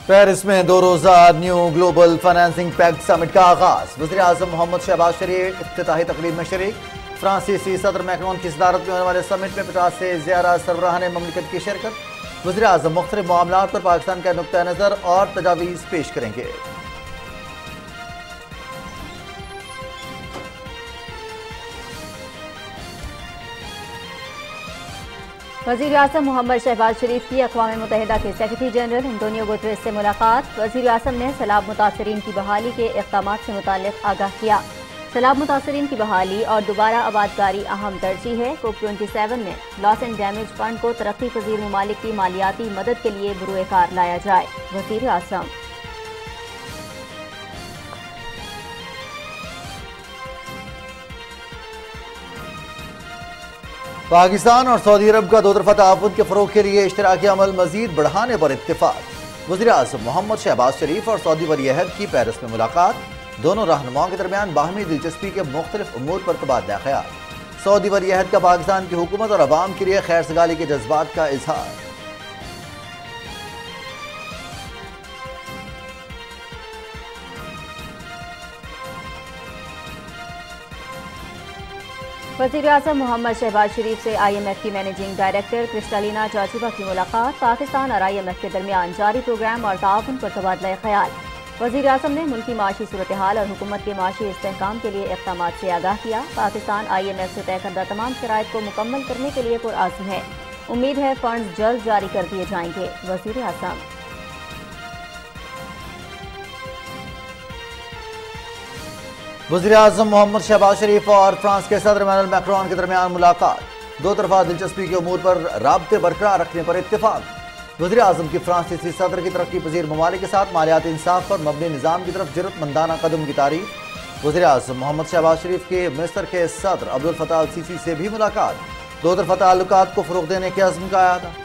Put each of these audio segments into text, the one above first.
Paris میں 2 روزہ new global financing packet سمٹ کا آغاز، وزیر اعظم محمد شہباز شریف افتتاحی تقریب میں شریک۔ فرانسیسی صدر میکرون کی صدارت میں ہونے والے سمٹ میں 50 سے زیادہ سربراہان مملکت کی شرکت۔ وزیر اعظم مختلف معاملات پر پاکستان کا نقطہ نظر اور تجاویز پیش کریں گے۔ وزیر اعظم محمد شہباز شریف کی اقوام متحدہ کے سیکرٹری جنرل انٹونیو گوٹریس سے ملاقات۔ وزیر اعظم نے سیلاب متاثرین کی بحالی کے اقدامات سے متعلق آگاہ کیا۔ سیلاب متاثرین کی بحالی اور دوبارہ آبادکاری اہم ترجیح ہے۔ کوپ 27 میں لاس اینڈ ڈیمیج فنڈ کو ترقی پذیر ممالک کی مالیاتی مدد کے لیے بروئے کار لایا جائے۔ وزیر اعظم پاکستان اور سعودی عرب کا 2 طرفہ تعاون کے فروغ کے لیے اشتراکی عمل مزید بڑھانے پر اتفاق۔ وزیر اعظم محمد شہباز شریف اور سعودی ولی عہد کی پیرس میں ملاقات، دونوں رہنماؤں کے درمیان باہمی دلچسپی کے مختلف امور پر تبادلہ خیال۔ سعودی ولی عہد کا پاکستان کی حکومت اور عوام کے لیے خیر سگالی کے جذبات کا اظہار۔ وزیر اعظم محمد شہباز شریف سے IMF کی مینیجنگ ڈائریکٹر کرسٹالینا جارجیوا کی ملاقات، پاکستان اور IMF کے درمیان جاری پروگرام اور تعاون پر تبادلہ خیال۔ وزیر اعظم نے ملکی معاشی صورتحال اور حکومت کے معاشی استحکام کے لیے اقدامات سے آگاہ کیا۔ پاکستان IMF سے طے کردہ تمام شرائط کو مکمل کرنے کے لیے پرعزم ہے، امید ہے فنڈز جلد جاری کر دیے جائیں گے۔ وزیر اعظم وزیر اعظم محمد شہباز شریف اور فرانس کے صدر ایمانوئل میکرون کے درمیان ملاقات، 2 طرفہ دلچسپی کے امور پر رابطے برقرار رکھنے پر اتفاق۔ وزیر اعظم کی فرانسیسی صدر کی ترقی پذیر ممالک کے ساتھ مالیاتی انصاف پر مبنی نظام کی طرف جرأت مندانہ قدم کی تعریف۔ وزیر اعظم محمد شہباز شریف کے مصر کے صدر عبدالفتاح السیسی سے بھی ملاقات، 2 طرفہ تعلقات کو فروغ دینے کے عزم کا اعادہ۔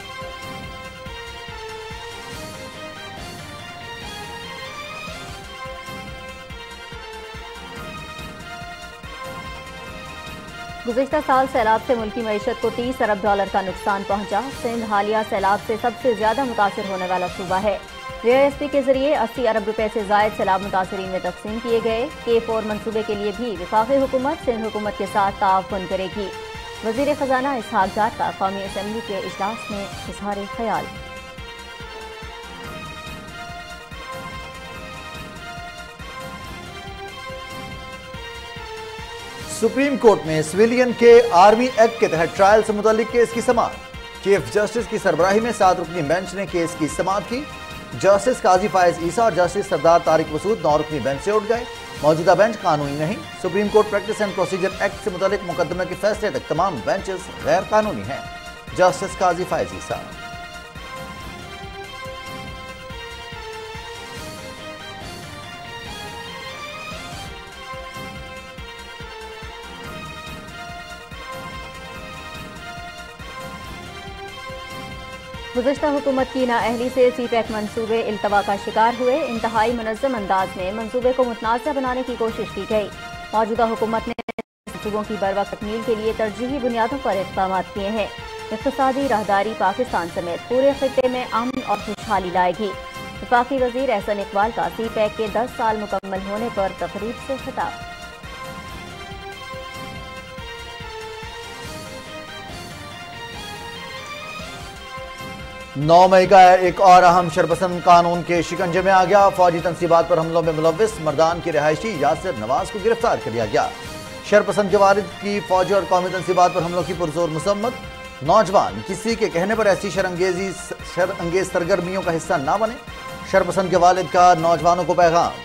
گزشتہ سال سیلاب سے ملکی معیشت کو $30 ارب کا نقصان پہنچا۔ سندھ حالیہ سیلاب سے سب سے زیادہ متاثر ہونے والا صوبہ ہے۔ DISP کے ذریعے 80 ارب روپے سے زائد سیلاب متاثرین میں تقسیم کیے گئے۔ K4 منصوبے کے لیے بھی وفاقی حکومت سندھ حکومت کے ساتھ تعاون کرے گی۔ وزیر خزانہ اسحاق ڈار کا قومی اسمبلی کے اجلاس میں اظہار خیال۔ سپریم کورٹ میں سویلین کے آرمی ایکٹ کے تحت ٹرائل سے متعلق کیس کی سماعت، چیف جسٹس کی سربراہی میں 7 رکنی بینچ نے کیس کی سماعت کی۔ جسٹس قاضی فائز عیسیٰ اور جسٹس سردار طارق مسعود 9 رکنی بینچ سے اٹھ گئے۔ موجودہ بینچ قانونی نہیں۔ Supreme court practice and procedure act سے متعلق مقدمے کے فیصلے تک تمام بینچز غیر قانونی ہیں۔ جسٹس قاضی فائز عیسیٰ۔ گزشتہ حکومت کی نااہلی سے سی پیک منصوبے التوا کا شکار ہوئے۔ انتہائی منظم انداز میں منصوبے کو متنازع بنانے کی کوشش کی گئی۔ موجودہ حکومت نے منصوبوں کی بروقت تکمیل کے لیے ترجیحی بنیادوں پر اقدامات کیے ہیں۔ اقتصادی راہداری پاکستان سمیت پورے خطے میں امن اور خوشحالی لائے گی۔ وفاقی وزیر احسن اقبال کا سی پیک کے 10 سال مکمل ہونے پر تقریب سے خطاب۔ 9 مئی کا ایک اور اہم شرپسند قانون کے شکنجے میں آ گیا۔ فوجی تنصیبات پر حملوں میں ملوث مردان کے رہائشی یاسر نواز کو گرفتار کر لیا گیا۔ شرپسند کے والد کی فوجی اور قومی تنصیبات پر حملوں کی پرزور مذمت۔ نوجوان کسی کے کہنے پر ایسی شرانگیز سرگرمیوں کا حصہ نہ بنے، شرپسند کے والد کا نوجوانوں کو پیغام۔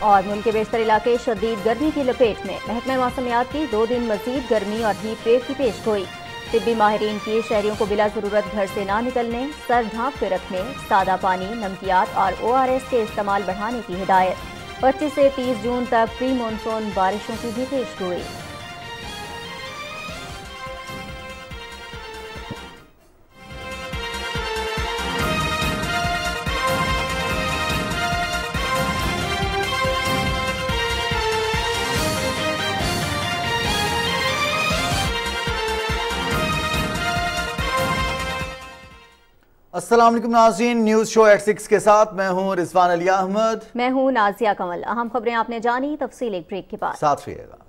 اور ملک کے بیشتر علاقے شدید گرمی کی لپیٹ میں، محکمہ موسمیات کی 2 دن مزید گرمی اور ہیٹ ویو کی پیش گوئی۔ طبی ماہرین کی شہریوں کو بلا ضرورت گھر سے نہ نکلنے، سر ڈھانپ کے رکھنے، سادہ پانی، نمکیات اور ORS کے استعمال بڑھانے کی ہدایت۔ 25 سے 30 جون تک پری مونسون بارشوں کی بھی پیش گوئی۔ अस्सलाम वालेकुम नाज़रीन, न्यूज़ शो एट 6 के साथ मैं हूं रिजवान अली अहमद। मैं हूं नाजिया कमल। अहम खबरें आपने जानी, तफसील एक ब्रेक के बाद। साथ रहिएगा।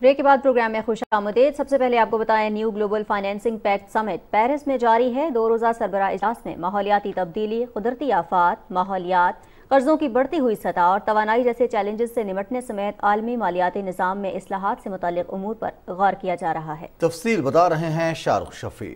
ब्रेक के बाद प्रोग्राम में खुश आमदीद। सबसे पहले आपको बताएं, new global financing pact summit Paris में जारी है। 2 रोज़ा सरबराह इजलास में माहौलियाती तब्दीली, कुदरती आफात, माहौलियात, कर्जों की बढ़ती हुई सतह और तवानाई जैसे चैलेंजेस से निमटने समेत आलमी मालियाती निज़ाम में इस्लाहात से मुताल्लिक़ उमूर पर गौर किया जा रहा है। तफसील बता रहे हैं शाहरुख शफी।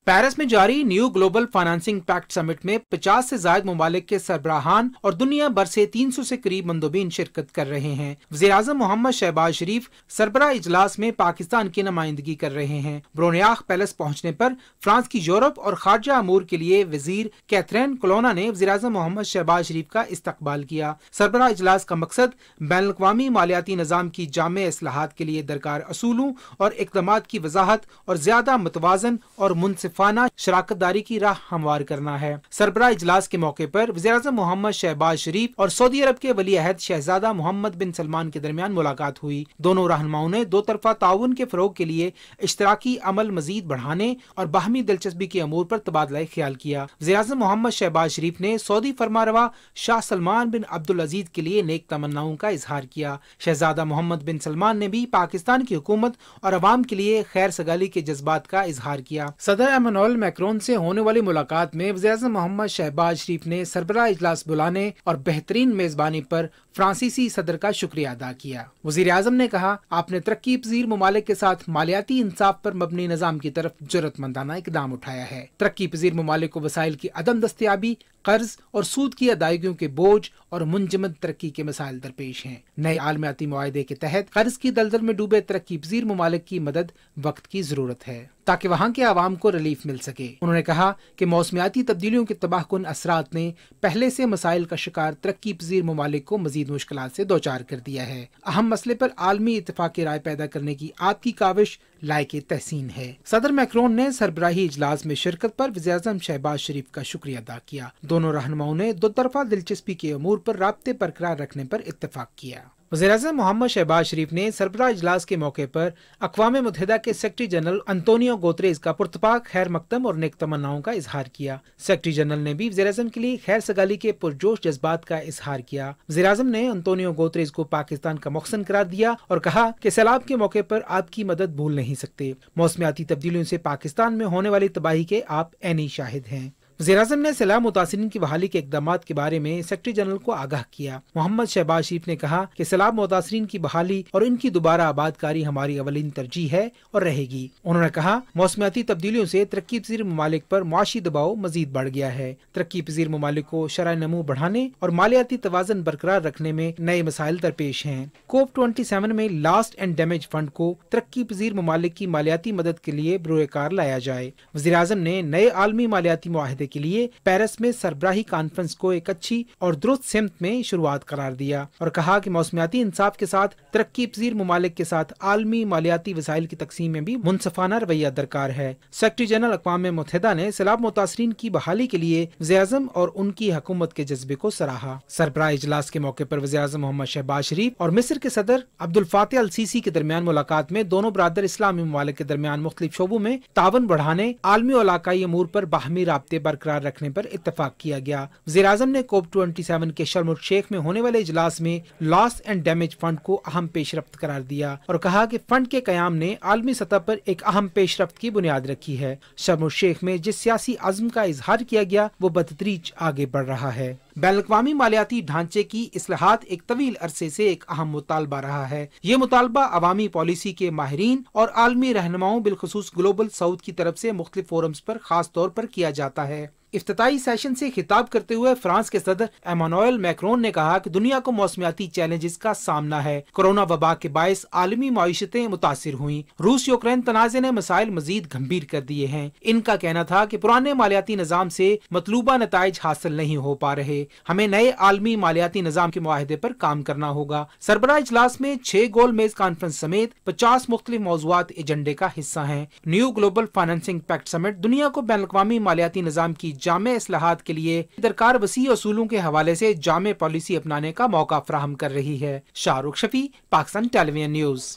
पेरिस में जारी new global financing pact summit में 50 से ज्यादा ममालिक के सरबराहान और दुनिया भर से 300 से करीब मंदोबीन शिरकत कर रहे हैं। वज़ीर-ए-आज़म मोहम्मद शहबाज शरीफ सरबराह इजलास में पाकिस्तान की नुमाइंदगी कर रहे हैं। ब्रोनियाख पैलेस पहुंचने पर फ्रांस की यूरोप और खारजा अमूर के लिए वजीर कैथरीन कोलोना ने वज़ीर-ए-आज़म मोहम्मद शहबाज शरीफ का इस्तकबाल किया। सरबराह इजलास का मकसद बैनुल-अक़वामी मालियाती निज़ाम की जामे इस्लाहात के लिए दरकार असूलों और इक़दामात की वजाहत और ज्यादा मुतवाज़न और मुनसिफाना शराकतदारी की राह हमवार करना है। सरबराह इजलास के मौके पर वज़ीर-ए-आज़म मोहम्मद शहबाज शरीफ और सऊदी अरब के वली अहद शहजादा मोहम्मद बिन सलमान के दरमियान मुलाकात हुई। दोनों रहनुमाओं ने दो तरफा ताउन के फरोग के लिए इश्तराकी अमल मजीद बढ़ाने और बाहमी दिलचस्पी के अमूर पर तबादला ख्याल किया। वज़ीर-ए-आज़म मोहम्मद शहबाज शरीफ ने सऊदी फरमारवा शाह सलमान बिन अब्दुल अजीज के लिए नेक तमन्नाओं का इजहार किया। शहजादा मोहम्मद बिन सलमान ने भी पाकिस्तान की हुकूमत और अवाम के लिए खैर सगाली के जज्बात का इजहार किया। सदर इमानुएल मैक्रोन से होने वाली मुलाकात में वज़ीर-ए-आज़म मोहम्मद शहबाज शरीफ ने सरबराह इजलास बुलाने और बेहतरीन मेजबानी पर फ्रांसीसी सदर का शुक्रिया अदा किया। वज़ीर-ए-आज़म ने कहा, आपने तरक्की पजीर ममालिक के साथ मालियाती इंसाफ पर मबनी निज़ाम की तरफ जुर्रतमंदाना इकदाम उठाया है। तरक्की पजीर ममालिक को वसाइल की अदम दस्तयाबी, कर्ज और सूद की अदायगियों के बोझ और मुंजमद तरक्की के मसाइल दरपेश हैं। नए आलमियाती मुआहदे के तहत कर्ज की दलदल में डूबे तरक्की पजीर ममालिक की मदद वक्त की जरूरत है ताकि वहाँ के आवाम को रिलीफ मिल सके। उन्होंने कहा कि मौसमियाती तब्दीलियों के तबाहकुन असरात ने पहले से मसाइल का शिकार तरक्की पजीर ममालिक को मजीद मुश्किलात से दोचार कर दिया है। अहम मसले पर आलमी इत्तेफाक की राय पैदा करने की आपकी काविश लायक तहसीन है। सदर मैक्रोन ने सरबराही इजलास में शिरकत पर वज़ीर-ए-आज़म शहबाज शरीफ का शुक्रिया अदा किया। दोनों रहनुमाओं ने दो तरफा दिलचस्पी के अमूर पर राब्ते बरकरार रखने पर इत्तेफाक किया। वज़ीर-ए-आज़म मोहम्मद शहबाज शरीफ ने सरबराह इजलास के मौके पर अक़वाम मुत्तहिदा के सेक्रेटरी जनरल अंतोनियो गुतेरेस का पुरतपाक खैर मकदम और नेक तमन्नाओं का इजहार किया। सेक्रेटरी जनरल ने भी वज़ीर-ए-आज़म के लिए खैर सगाली के पुरजोश जज्बात का इजहार किया। वज़ीर-ए-आज़म ने अंतोनियो गुतेरेस को पाकिस्तान का मुहसिन करार दिया और कहा कि सैलाब के मौके पर आपकी मदद भूल नहीं सकते। मौसमियाती तब्दीलियों से पाकिस्तान में होने वाली तबाही के आप ऐनी शाहिद हैं। वज़ीर-ए-आज़म ने सैलाब मुतासिरीन की बहाली के इक़दामात के बारे में सेक्रेटरी जनरल को आगाह किया। मोहम्मद शहबाज शरीफ ने कहा कि सैलाब मुतासिरीन की बहाली और इनकी दोबारा आबादकारी हमारी अवलीन तरजीह है और रहेगी। उन्होंने कहा, मौसमियाती तब्दीलियों से तरक्की पजीर ममालिक पर मुआशी दबाव मजीद बढ़ गया है। तरक्की पजीर ममालिक को शरह नमू बढ़ाने और मालियाती तवाज़न बरकरार रखने में नए मसाइल दरपेश हैं। COP27 में लास्ट एंड डैमेज फंड को तरक्की पजीर ममालिक की मालियाती मदद के लिए बरोए कार लाया जाए। वज़ीर-ए-आज़म ने नए आलमी मालियाती मुआहदे के लिए पेरिस में सरबराही कॉन्फ्रेंस को एक अच्छी और दुरुस्त सिमत में शुरुआत करार दिया और कहा कि मौसमियाती इंसाफ के साथ तरक्की पजीर ममालिक के साथ आलमी मालियाती वसाइल की तकसीम में भी मुनसफाना रवैया दरकार है। सेक्रेटरी जनरल अक़वाम मुत्तहिदा ने सैलाब मुतासरीन की बहाली के लिए वज़ीर-ए-आज़म और उनकी हुकूमत के जज्बे को सराहा। सरबराह इजलास के मौके पर वज़ीर-ए-आज़म मोहम्मद शहबाज शरीफ और मिस्र के सदर अब्दुल फातिह अल सीसी के दरमियान मुलाकात में दोनों बरादर इस्लामी ममालिक के दरमियान मुख्तलिफ शोबों में तावन बढ़ाने, आलमी और इलाकाई अमूर पर बाहमी राब्ते बरकरार रखने पर इत्तफाक किया गया। वज़ीर-ए-आज़म ने COP27 के शर्म अल शेख में होने वाले इजलास में लॉस एंड डैमेज फंड को अहम पेशरफ्त करार दिया और कहा कि फंड के कयाम ने आलमी सतह पर एक अहम पेशरफ्त की बुनियाद रखी है। शर्म अल शेख में जिस सियासी अज़्म का इजहार किया गया वो बतदरीज आगे बढ़ रहा है। बैनुल-अक़वामी मालियाती ढांचे की इस्लाहात एक तवील अरसे से एक अहम मुतालबा रहा है। ये मुतालबा अवामी पॉलिसी के माहिरीन और आलमी रहनुमाओं बिलखुसूस ग्लोबल साउथ की तरफ से मुख्तलिफ फोरम्स पर खास तौर पर किया जाता है। इफ्तिताई सेशन से खिताब करते हुए फ्रांस के सदर एमानुएल मैक्रोन ने कहा कि दुनिया को मौसमियाती चैलेंजेस का सामना है। कोरोना वबा के बायस आलमी मईशतें मुतासिर हुई। रूस यूक्रेन तनाज़े ने मसाइल मजीद गंभीर कर दिए हैं। इनका कहना था कि पुराने मालियाती निज़ाम से मतलूबा नताइज हासिल नहीं हो पा रहे। हमें नए आलमी मालियाती निज़ाम के मुआहदे पर काम करना होगा। सरबराह इजलास में 6 गोल मेज कॉन्फ्रेंस समेत 50 मुख्तलिफ मौज़ूआत एजेंडे का हिस्सा हैं। New global financing pact summit दुनिया को बैनुल-अक़वामी मालियाती निज़ाम की जामे इस्लाहात के लिए दरकार वसी असूलों के हवाले से जामे पॉलिसी अपनाने का मौका फराहम कर रही है। Shahrukh Shafi, Pakistan television news.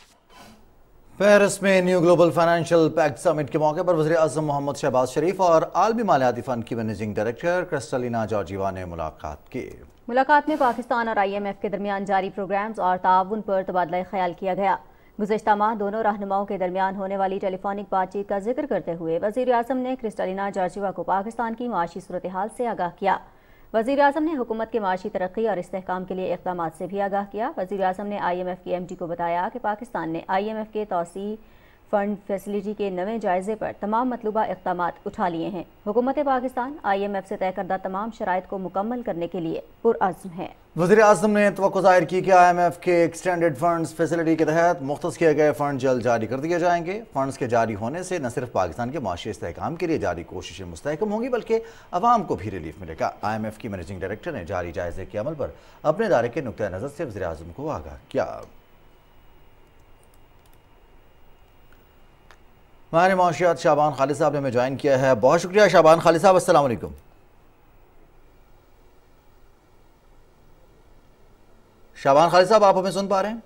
Paris में new global financial pact summit के मौके पर वज़ीर-ए-आज़म मोहम्मद शहबाज शरीफ और आलमी मालियाती फंड की मैनेजिंग डायरेक्टर क्रिस्टलिना जॉर्जीवा ने मुलाकात की। मुलाकात में पाकिस्तान और IMF के दरमियान जारी प्रोग्राम्स और ताउन पर तबादला ख्याल किया गया। गुज़श्ता माह दोनों रहनुमाओं के दरमियान होने वाली टेलीफोनिक बातचीत का जिक्र करते हुए वज़ीर-ए-आज़म ने क्रिस्टलिना जॉर्जीवा को पाकिस्तान की माशी सूरत हाल से आगाह किया। वज़ीर-ए-आज़म ने हुकूमत के माशी तरक्की और इस्तेहकाम के लिए इक़दामात से भी आगाह किया। वज़ीर-ए-आज़म ने IMF की MD को बताया कि पाकिस्तान ने IMF के तौसी फंड फैसिलिटी के नए जायजे पर तमाम मतलूबा इक़दामात उठा लिए हैं। हुकूमत पाकिस्तान IMF से तय करदा तमाम शराइत को मुकम्मल करने के लिए पुरअज़्म है। वज़ीर-ए-आज़म ने तवक्को ज़ाहिर की कि IMF के एक्सटेंडेड फंड्स फैसिलिटी के तहत मुख्तस किए गए फंड जल्द जारी कर दिए जाएंगे। फंड्स के जारी होने से न सिर्फ पाकिस्तान के माशी इस्तेहकाम के लिए जारी कोशिशें मुस्तहकम होंगी बल्कि अवाम को भी रिलीफ मिलेगा। IMF की मैनेजिंग डायरेक्टर ने जारी जायजे के अमल पर अपने इदारे के नुक्ता नज़र से वज़ीर-ए-आज़म को आगाह किया। हमारे माशियात शाबान खालिद साहब ने हमें ज्वाइन किया है। बहुत शुक्रिया शाबान खालिद साहब, अस्सलाम वालेकुम। शाबान खालिद साहब, आप हमें सुन पा रहे हैं?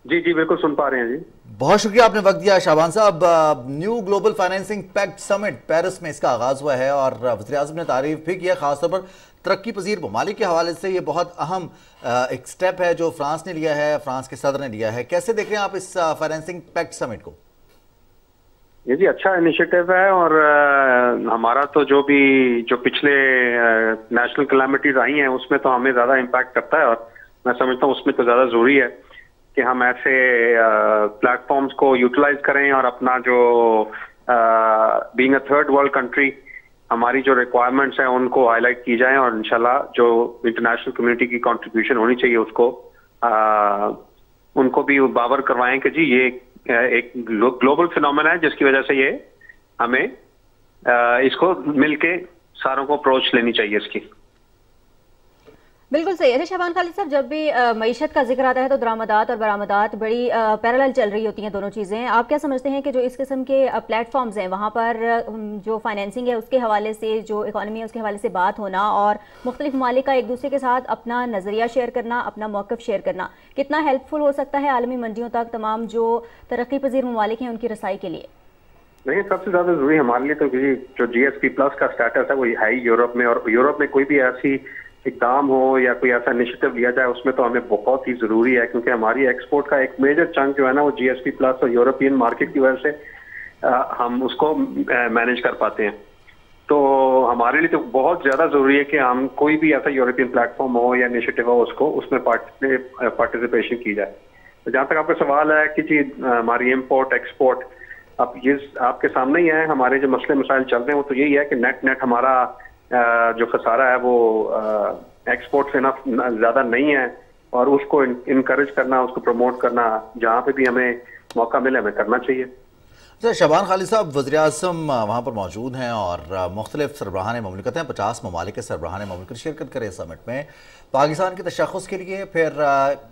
जी जी बिल्कुल सुन पा रहे हैं जी। बहुत शुक्रिया आपने वक्त दिया शाबान साहब। New global financing pact summit Paris में इसका आगाज हुआ है और वज़ीर-ए-आज़म ने तारीफ भी किया, खासतौर पर तरक्की पजीर ममालिक के हवाले से ये बहुत अहम एक स्टेप है जो फ्रांस ने लिया है, फ्रांस के सदर ने लिया है। कैसे देख रहे हैं आप इस फाइनेंसिंग पैक्ट समिट को? ये जी अच्छा इनिशिएटिव है और हमारा तो जो पिछले नेशनल कैलामिटीज आई हैं उसमें तो हमें ज़्यादा इम्पैक्ट करता है और मैं समझता हूँ उसमें तो ज़्यादा ज़रूरी है कि हम ऐसे प्लेटफॉर्म्स को यूटिलाइज करें और अपना जो being a third world country हमारी जो रिक्वायरमेंट्स हैं उनको हाईलाइट की जाएं और इंशाल्लाह जो इंटरनेशनल कम्युनिटी की कंट्रीब्यूशन होनी चाहिए उसको उनको भी बावर करवाएं कि जी ये एक ग्लोबल फिनोमेना है जिसकी वजह से ये हमें इसको मिलके सारों को अप्रोच लेनी चाहिए इसकी। बिल्कुल सही है शाबान खालिद साहब, जब भी मईशत का जिक्र आता है तो दरामदात और बरामदात बड़ी पैरेलल चल रही होती हैं दोनों चीज़ें। आप क्या समझते हैं कि जो इस किस्म के प्लेटफॉर्म्स हैं वहाँ पर जो फाइनेंसिंग है उसके हवाले से, जो इकॉनमी है उसके हवाले से बात होना और मुख्तलिफ ममालिक का एक दूसरे के साथ अपना नज़रिया शेयर करना, अपना मौक़िफ़ शेयर करना कितना हेल्पफुल हो सकता है आलमी मंडियों तक तमाम जो तरक्की पजीर ममालिक हैं उनकी रसाई के लिए? नहीं, सबसे ज़्यादा ज़रूरी हमारे लिए तो जो GSP+ का स्टेटस है वो है ही यूरोप में, और यूरोप में कोई भी ऐसी इक़दाम हो या कोई ऐसा इनिशिएटिव लिया जाए उसमें तो हमें बहुत ही ज़रूरी है क्योंकि हमारी एक्सपोर्ट का एक मेजर चंक जो है ना वो GSP+ और यूरोपियन मार्केट की वजह से हम उसको मैनेज कर पाते हैं। तो हमारे लिए तो बहुत ज़्यादा ज़रूरी है कि हम कोई भी ऐसा यूरोपियन प्लेटफॉर्म हो या इनिशिएटिव हो उसमें पार्टिसिपेशन की जाए। तो जहाँ तक आपका सवाल है कि जी हमारी इम्पोर्ट एक्सपोर्ट, अब ये आपके सामने ही है, हमारे जो मसले मसाइल चल रहे हैं वो तो यही है कि नेट हमारा जो खसारा है वो एक्सपोर्ट से ज़्यादा नहीं है और उसको इनकरेज करना, उसको प्रमोट करना जहाँ पे भी हमें मौका मिले हमें करना चाहिए। शबान खालिद साहब, वज़ीर आज़म वहाँ पर मौजूद हैं और मुख्तलिफ सरबराहान ममलिकत हैं, 50 ममालिक के सरबराहान ममलिकत शिरकत करें इस समिट में पाकिस्तान के तशख़्ख़ुस के लिए। फिर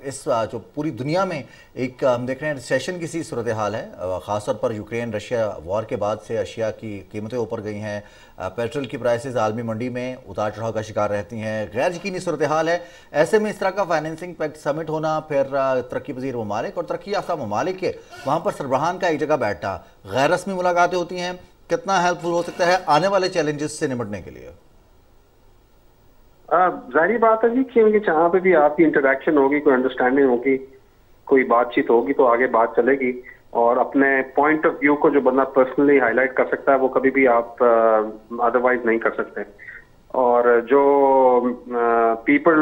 इस जो पूरी दुनिया में एक हम देख रहे हैं रिसेशन की सी सूरत हाल है, ख़ासतौर पर यूक्रेन रशिया वॉर के बाद से अशिया की कीमतें ऊपर गई हैं, पेट्रोल की प्राइसेस आलमी मंडी में उतार चढ़ाव का शिकार रहती हैं, गैर यकीनी सूरत हाल है। ऐसे में इस तरह का फाइनेंसिंग पैक्ट समिट होना, फिर तरक्की पजीर ममालिक और तरक्की याफ्ता ममालिक के वहाँ पर सरबराहान का एक जगह बैठना, गैर रस्मी मुलाकातें होती हैं, कितना हेल्पफुल हो सकता है आने वाले चैलेंजेस से निपटने के लिए? जाहिर बात है जी, क्योंकि जहाँ पे भी आपकी इंटरेक्शन होगी, कोई अंडरस्टैंडिंग होगी, कोई बातचीत होगी तो आगे बात चलेगी। और अपने पॉइंट ऑफ व्यू को जो बंदा पर्सनली हाईलाइट कर सकता है वो कभी भी आप अदरवाइज नहीं कर सकते। और जो पीपल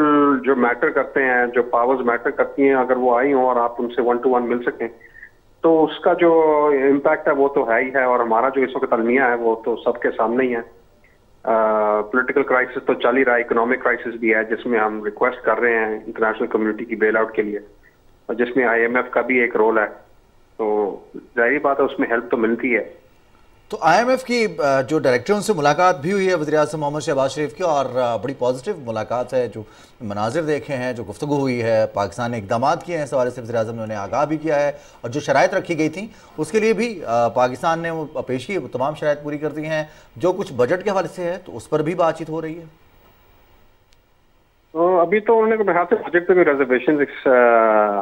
जो मैटर करते हैं, जो पावर्स मैटर करती हैं, अगर वो आई हों और आप उनसे 1 to 1 मिल सकें तो उसका जो इम्पैक्ट है वो तो है ही है। और हमारा जो इस वक्त अलमिया है वो तो सबके सामने ही है। पॉलिटिकल क्राइसिस तो चल ही रहा है, इकोनॉमिक क्राइसिस भी है जिसमें हम रिक्वेस्ट कर रहे हैं इंटरनेशनल कम्युनिटी की बेल आउट के लिए, और जिसमें IMF का भी एक रोल है। तो जाहिर बात है उसमें हेल्प तो मिलती है। तो IMF की जो डायरेक्टर उनसे मुलाकात भी हुई है वज़ीर आज़म मोहम्मद शहबाज शरीफ की, और बड़ी पॉजिटिव मुलाकात है। जो मनाजिर देखे हैं, जो गुफ्तगू हुई है, पाकिस्तान ने इक़दाम किए हैं, इस हवाले से वज़ीर आज़म ने उन्हें आगाह भी किया है, और जो शराइत रखी गई थी उसके लिए भी पाकिस्तान ने वो पेश की, तमाम शराइत पूरी कर दी हैं। जो कुछ बजट के हवाले से है तो उस पर भी बातचीत हो रही है। अभी तो उन्होंने मेरे ख्याल से बजट पे भी रिजर्वेशन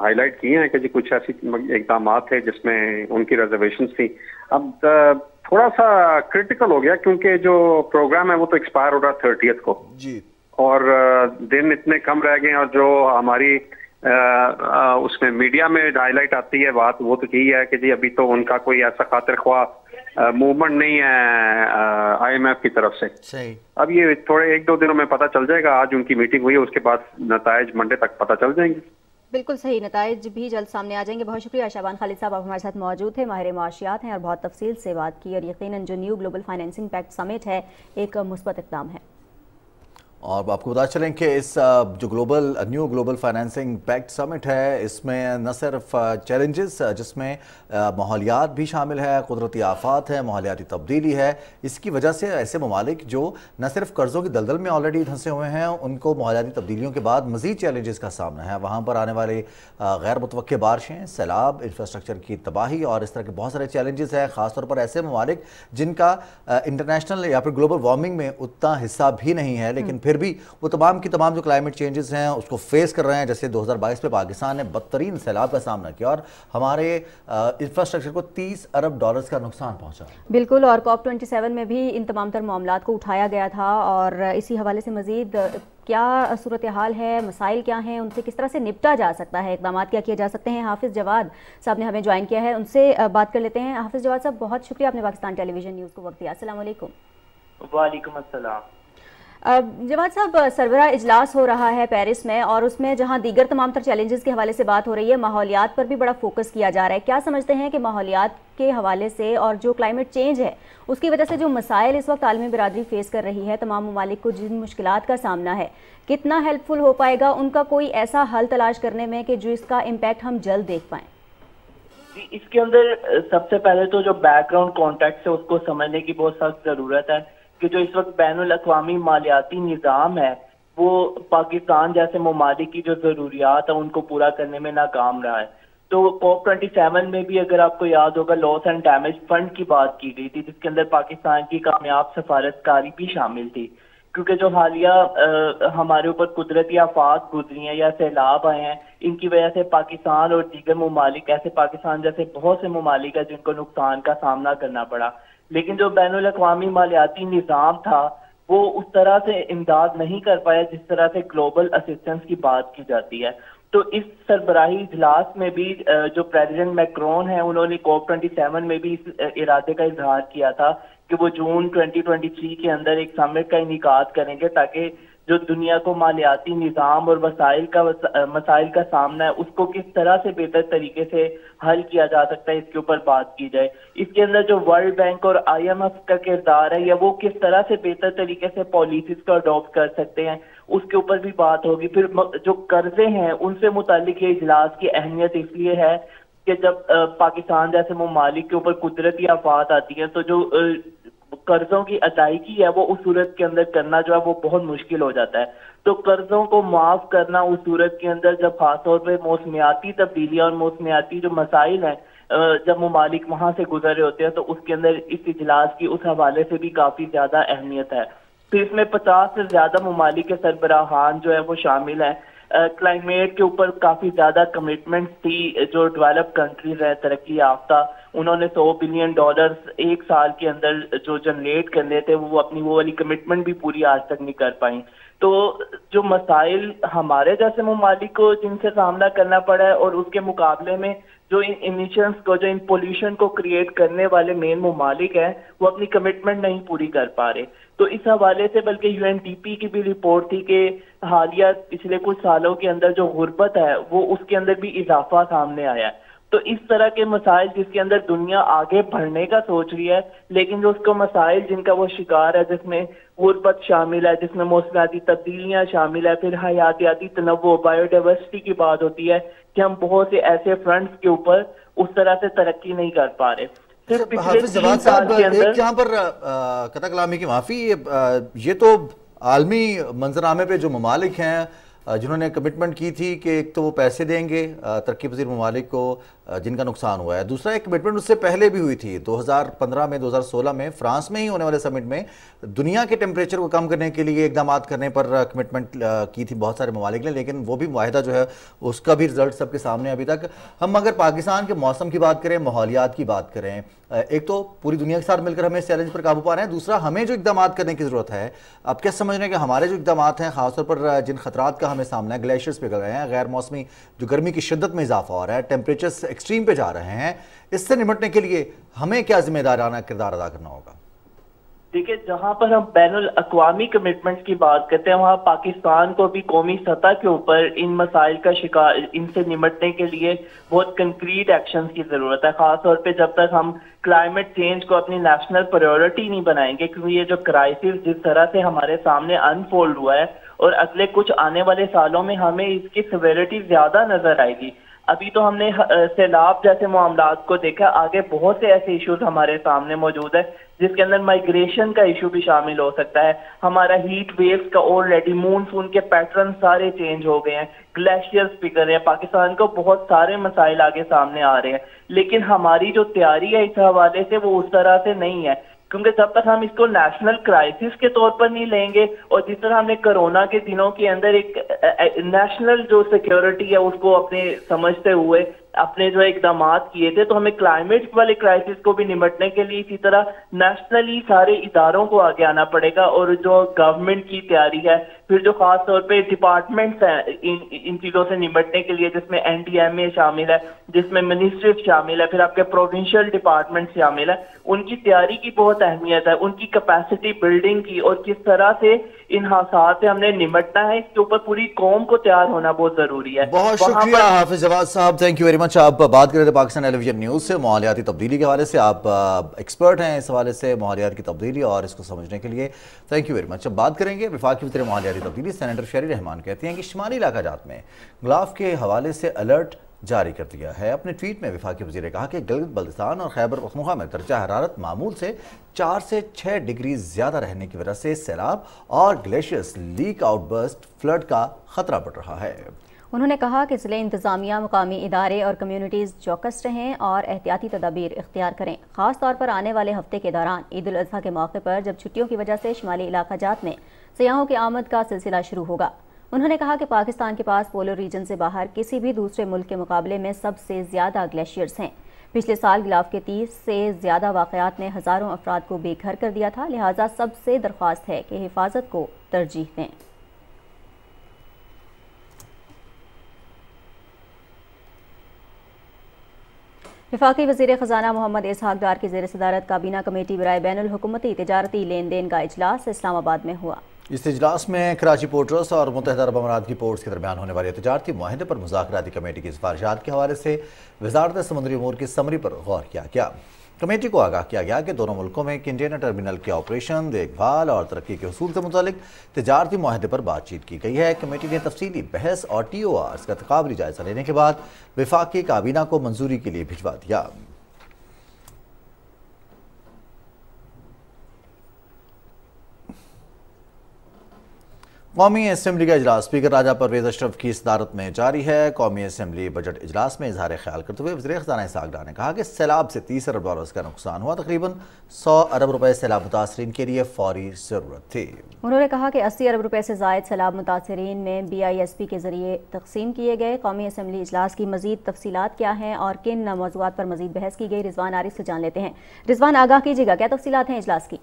हाईलाइट किए हैं कि जी कुछ ऐसी इकदाम थे जिसमें उनकी रिजर्वेशन थी। अब थोड़ा सा क्रिटिकल हो गया क्योंकि जो प्रोग्राम है वो तो एक्सपायर हो रहा 30th को जी, और दिन इतने कम रह गए। और जो हमारी उसमें मीडिया में हाईलाइट आती है बात वो तो यही है कि जी अभी तो उनका कोई ऐसा खातिर ख्वाह मूवमेंट नहीं है IMF की तरफ से। सही। अब ये थोड़े 1-2 दिनों में पता चल जाएगा। आज उनकी मीटिंग हुई है, उसके बाद नतायज मंडे तक पता चल जाएंगे। बिल्कुल सही, नताइज भी जल्द सामने आ जाएंगे। बहुत शुक्रिया शबान खालिद साहब, आप हमारे साथ मौजूद थे, माहिर माशियात हैं और बहुत तफसील से बात की। और यकीनन जो new global financing pact summit है एक मुस्बत इक़दाम है। और आपको बता चलें कि इस जो new global financing pact summit है इसमें न सिर्फ चैलेंजेस जिसमें माहौलियात भी शामिल है, कुदरती आफात है, माहौलियाती तब्दीली है। इसकी वजह से ऐसे ममालिक जो न सिर्फ कर्ज़ों की दलदल में ऑलरेडी धंसे हुए हैं उनको माहौलियाती तब्दीलियों के बाद मज़ीद चैलेंजेस का सामना है। वहाँ पर आने वाले गैर मुतवक्के बारिशें, सैलाब, इंफ्रास्ट्रक्चर की तबाही और इस तरह के बहुत सारे चैलेंजेस हैं। ख़ासतौर पर ऐसे ममालिक जिनका इंटरनेशनल या फिर ग्लोबल वार्मिंग में उतना हिस्सा भी नहीं है, लेकिन फिर भी वो तमाम की तमाम जो क्लाइमेट चेंजेस हैं उसको फेस कर रहे हैं। जैसे 2022 में पाकिस्तान ने बदतरीन सैलाब का सामना किया और हमारे इंफ्रास्ट्रक्चर को $30 अरब का नुकसान पहुंचा। बिल्कुल, और COP27 में भी इन तमाम तर मामलात को उठाया गया था। और इसी हवाले से मजीद क्या सूरत हाल है, मसाइल क्या हैं, उनसे किस तरह से निपटा जा सकता है, इक़दाम क्या किए जा सकते हैं, हाफिज़ जवाद साहब ने हमें ज्वाइन किया है, उनसे बात कर लेते हैं। हाफिज़ जवाद साहब, बहुत शुक्रिया आपने पाकिस्तान टेलीविज़न न्यूज़ को वक्त दिया। अस्सलाम वालेकुम। वालेकुम अस्सलाम। जवाद साहब, सरबराह इजलास हो रहा है पेरिस में और उसमें जहां दीगर तमाम तर चैलेंजेस के हवाले से बात हो रही है, माहौलियात पर भी बड़ा फोकस किया जा रहा है। क्या समझते हैं कि माहौलियात के हवाले से और जो क्लाइमेट चेंज है उसकी वजह से जो मसाइल इस वक्त आलमी बिरादरी फेस कर रही है, तमाम ममालिक को जिन मुश्किलात का सामना है, कितना हेल्पफुल हो पाएगा उनका कोई ऐसा हल तलाश करने में कि जो इसका इम्पैक्ट हम जल्द देख पाएँ? इसके अंदर सबसे पहले तो जो बैकग्राउंड कॉन्टेक्स्ट है उसको समझने की बहुत सख्त ज़रूरत है कि जो इस वक्त बैनुल अक़वामी मालियाती निज़ाम है वो पाकिस्तान जैसे ममालिक की जो ज़रूरियात है उनको पूरा करने में नाकाम रहा है। तो COP27 में भी अगर आपको याद होगा लॉस एंड डैमेज फंड की बात की गई थी, जिसके अंदर पाकिस्तान की कामयाब सफारतकारी भी शामिल थी, क्योंकि जो हालिया हमारे ऊपर कुदरती आफात गुजरी हैं या सैलाब आए हैं, इनकी वजह से पाकिस्तान और दीगर ममालिक, ऐसे पाकिस्तान जैसे बहुत से ममालिक है जिनको नुकसान का सामना करना पड़ा। लेकिन जो बैनुल अक़वामी मालियाती निज़ाम था वो उस तरह से इमदाद नहीं कर पाया जिस तरह से ग्लोबल असिस्टेंस की बात की जाती है। तो इस सरबराही इजलास में भी जो प्रेसिडेंट मैक्रोन है उन्होंने COP27 में भी इस इरादे का इजहार किया था कि वो जून 2023 के अंदर एक समिट का इनेकाद करेंगे ताकि जो दुनिया को मालियाती निज़ाम और मसाइल का सामना है उसको किस तरह से बेहतर तरीके से हल किया जा सकता है इसके ऊपर बात की जाए। इसके अंदर जो वर्ल्ड बैंक और IMF का किरदार है या वो किस तरह से बेहतर तरीके से पॉलिसीज को अडॉप्ट कर सकते हैं उसके ऊपर भी बात होगी। फिर जो कर्जे हैं उनसे मुतालिक ये इजलास की अहमियत इसलिए है کہ جب پاکستان جیسے ممالک کے اوپر قدرتی آفات آتی ہیں تو جو قرضوں کی ادائیگی ہے وہ اس صورت کے اندر کرنا جو ہے وہ بہت مشکل ہو جاتا ہے. تو قرضوں کو معاف کرنا اس صورت کے اندر جب خاص طور پہ موسمیاتی تبدیلیاں اور موسمیاتی جو مسائل ہیں جب ممالک وہاں سے گزر رہے ہوتے ہیں تو اس کے اندر اس اجلاس کی اس حوالے سے بھی کافی زیادہ اہمیت ہے. پھر اس میں 50 سے زیادہ ممالک کے سربراہان جو ہے وہ شامل ہیں. کلائمیٹ کے اوپر کافی زیادہ کمٹمنٹس تھی جو ڈیولپ کنٹریز ہیں ترقی یافتہ, انہوں نے $100 بلین ایک سال کے اندر جو جنریٹ کرنے تھے وہ اپنی وہ والی کمٹمنٹ بھی پوری آج تک نہیں کر پائیں. تو جو مسائل ہمارے جیسے ممالک کو جن سے سامنا کرنا پڑا ہے اور اس کے مقابلے میں جو ان ایمیشنز کو جو ان پولوشن کو کریٹ کرنے والے مین ممالک ہیں وہ اپنی کمٹمنٹ نہیں پوری کر پا رہے. تو اس حوالے سے بلکہ UNDP کی بھی رپورٹ تھی کہ حالیہ پچھلے کچھ سالوں کے اندر جو غربت ہے وہ اس کے اندر بھی اضافہ سامنے آیا ہے. تو اس طرح کے مسائل جس کے اندر دنیا آگے بڑھنے کا سوچ رہی ہے لیکن جو اس کو مسائل جن کا وہ شکار ہے جس میں غربت شامل ہے, جس میں موسمیاتی تبدیلیاں شامل ہے, پھر حیاتیاتی تنوع بایو ڈائیورسٹی کی بات ہوتی ہے کہ ہم بہت سے ایسے فرنٹس کے اوپر اس طرح سے ترقی نہیں کر پا رہے. حافظ جواد صاحب ایک یہاں پر قطع کلامی کی معافی, یہ تو عالمی منظرنامے پہ جو ممالک ہیں جنہوں نے کمٹمنٹ کی تھی کہ ایک تو وہ پیسے دیں گے ترقی پذیر ممالک کو جن کا نقصان ہوا ہے, دوسرا ایک کمٹمنٹ اس سے پہلے بھی ہوئی تھی 2015 میں 2016 میں فرانس میں ہی ہونے والے سمٹ میں دنیا کے ٹیمپریچر کو کم کرنے کے لیے اقدامات کرنے پر کمٹمنٹ کی تھی بہت سارے ممالک نے, لیکن وہ بھی معاہدہ جو ہے اس کا بھی رزلٹ سب کے سامنے ابھی تک. ہم اگر پاکستان کے موسم کی بات کریں, ماحولیات کی بات کریں, ایک تو پوری دنیا کے ساتھ مل کر ہمیں اس چیلنج پر قابو پانا ہے, دوسرا ہمیں جو اقدامات کرنے کی ضرورت ہے. آپ کیا سمجھ رہے ہیں کہ ہمارے جو اقدامات ہیں خاص طور پر جن خطرات کا ہمیں سامنا ہے, گلیشیئرز پگھل رہے ہیں, غیر موسمی جو گرمی کی شدت میں اضافہ ہو رہا ہے, ٹیمپریچرز ایکسٹریم پہ جا رہے ہیں, اس سے نمٹنے کے لیے ہمیں کیا ذمہ دارانہ کردار ادا کرنا ہوگا؟ دیکھیں جہاں پر ہم بین الاقوامی کمٹمنٹس کی بات کرتے ہیں وہاں پاکستان کو بھی قومی سطح کے اوپر ان مسائل کا شکار ان سے نمٹنے کے لیے بہت کنکریٹ ایکشنز کی ضرورت ہے, خاص طور پہ جب تک ہم کلائمیٹ چینج کو اپنی نیشنل پرائیورٹی نہیں بنائیں گے, کیونکہ یہ جو کرائسس جس طرح سے ہمارے سامنے انفولڈ ہوا ہے اور اگلے کچھ آنے والے سالوں میں ہمیں اس کی سیویرٹی زیادہ نظر آئے گی. ابھی تو ہم نے سیلاب جیسے معاملات کو دیکھا, آگے بہت سے ایسے ایشوز ہمارے سامنے موجود ہے جس کے اندر مائگریشن کا ایشو بھی شامل ہو سکتا ہے. ہمارا ہیٹ ویوز کا آلریڈی مونسون کے پیٹرن سارے چینج ہو گئے ہیں, گلیشیئرز پگھل رہے ہیں, پاکستان کو بہت سارے مسائل آگے سامنے آ رہے ہیں, لیکن ہماری جو تیاری ہے اس حوالے سے وہ اس طرح سے نہیں ہے, کیونکہ جب تک ہم اس کو نیشنل کرائسس کے طور پر نہیں لیں گے اور جس طرح ہم نے کرونا کے دنوں کے اندر ایک نیشنل جو سیکیورٹی ہے اس کو اپنے سمجھتے ہوئے اپنے جو اقدامات کیے تھے, تو ہمیں کلائمیٹ والے کرائسس کو بھی نمٹنے کے لیے اسی طرح نیشنلی سارے اداروں کو آگے آنا پڑے گا. اور جو گورنمنٹ کی تیاری ہے, پھر جو خاص طور پہ ڈپارٹمنٹس ہیں ان چیزوں سے نمٹنے کے لیے, جس میں NDMA شامل ہے, جس میں منسٹریز شامل ہے, پھر آپ کے پروونشل ڈپارٹمنٹ شامل ہے, ان کی تیاری کی بہت اہمیت ہے, ان کی کیپیسٹی بلڈنگ کی, اور کس طرح سے ان حادثات سے ہم نے نمٹنا ہے اس کے اوپر پوری قوم کو تیار ہونا بہت ضروری ہے. بہت شکریہ حافظ جواد صاحب, تھینک یو ویری مچ. آپ بات کر رہے تھے پاکستان ٹیلی ویژن نیوز سے ماحولیاتی تبدیلی کے حوالے سے, آپ ایکسپرٹ ہیں اس حوالے سے ماحولیات کی تبدیلی اور اس کو سمجھنے کے لیے تھینک یو ویری مچ. اب بات کریں گے وفاقی وزیر ماحولیاتی تبدیلی سینیٹر شہری رحمان کہتے ہیں کہ شمالی علاقہ جات میں غلاف کے حوالے سے الرٹ جاری کر دیا ہے. اپنے ٹویٹ میں وفاقی وزیر نے کہا کہ گلگت بلتستان اور خیبر پختونخوا میں درجہ حرارت معمول سے 4 سے 6 ڈگری زیادہ رہنے کی وجہ سے سیلاب اور glaciers lake outburst flood کا خطرہ بڑھ رہا ہے. انہوں نے کہا کہ ضلع انتظامیہ, مقامی ادارے اور کمیونٹیز چوکس رہیں اور احتیاطی تدابیر اختیار کریں, خاص طور پر آنے والے ہفتے کے دوران عید الاضحیٰ کے موقع پر جب چھٹیوں کی وجہ سے شمالی علاقہ جات میں سیاحوں کی آمد کا سلسلہ شروع ہوگا. انہوں نے کہا کہ پاکستان کے پاس پولر ریجن سے باہر کسی بھی دوسرے ملک کے مقابلے میں سب سے زیادہ گلیشیئرز ہیں. پچھلے سال غلاف کے 30 سے زیادہ واقعات نے ہزاروں افراد کو بے گھر کر دیا تھا, لہٰذا سب سے درخواست ہے کہ حفاظت کو ترجیح دیں. وفاقی وزیر خزانہ محمد اسحاق ڈار کی زیر صدارت کابینہ کمیٹی برائے بین الحکومتی تجارتی لین دین کا اجلاس اسلام آباد میں ہوا. اس اجلاس میں کراچی پورٹ ٹرسٹ اور متحدہ عرب امارات کی پورٹس کے درمیان ہونے والے تجارتی معاہدے پر مذاکراتی کمیٹی کی سفارشات کے حوالے سے وزارت سمندری امور کی سمری پر غور کیا گیا. کمیٹی کو آگاہ کیا گیا کہ دونوں ملکوں میں کنٹینر ٹرمینل کے آپریشن، دیکھ بھال اور ترقی کے حصول سے متعلق تجارتی معاہدے پر بات چیت کی گئی ہے۔ کمیٹی نے تفصیلی بحث اور TORs کا تقابلی جائزہ لینے کے بعد وفاقی کابینہ کو منظوری کے لیے بھجوا دیا۔ قومی اسمبلی کا اجلاس اسپیکر راجہ پرویز اشرف کی صدارت میں جاری ہے۔ قومی اسمبلی بجٹ اجلاس میں اظہار خیال کرتے ہوئے وزیر خزانہ اسحاق ڈار نے کہا کہ سیلاب سے 30 ارب ڈالرز کا نقصان ہوا، تقریباً 100 ارب روپے سیلاب متاثرین کے لیے فوری ضرورت تھی۔ انہوں نے کہا کہ 80 ارب روپے سے زائد سیلاب متاثرین میں BISP کے ذریعے تقسیم کیے گئے۔ قومی اسمبلی اجلاس کی مزید تفصیلات کیا ہیں اور کن موضوعات پر مزید بحث کی گئی، رضوان عارف سے جان لیتے ہیں۔ رضوان، آگاہ کیجیے گا، کیا تفصیلات ہیں اجلاس کی؟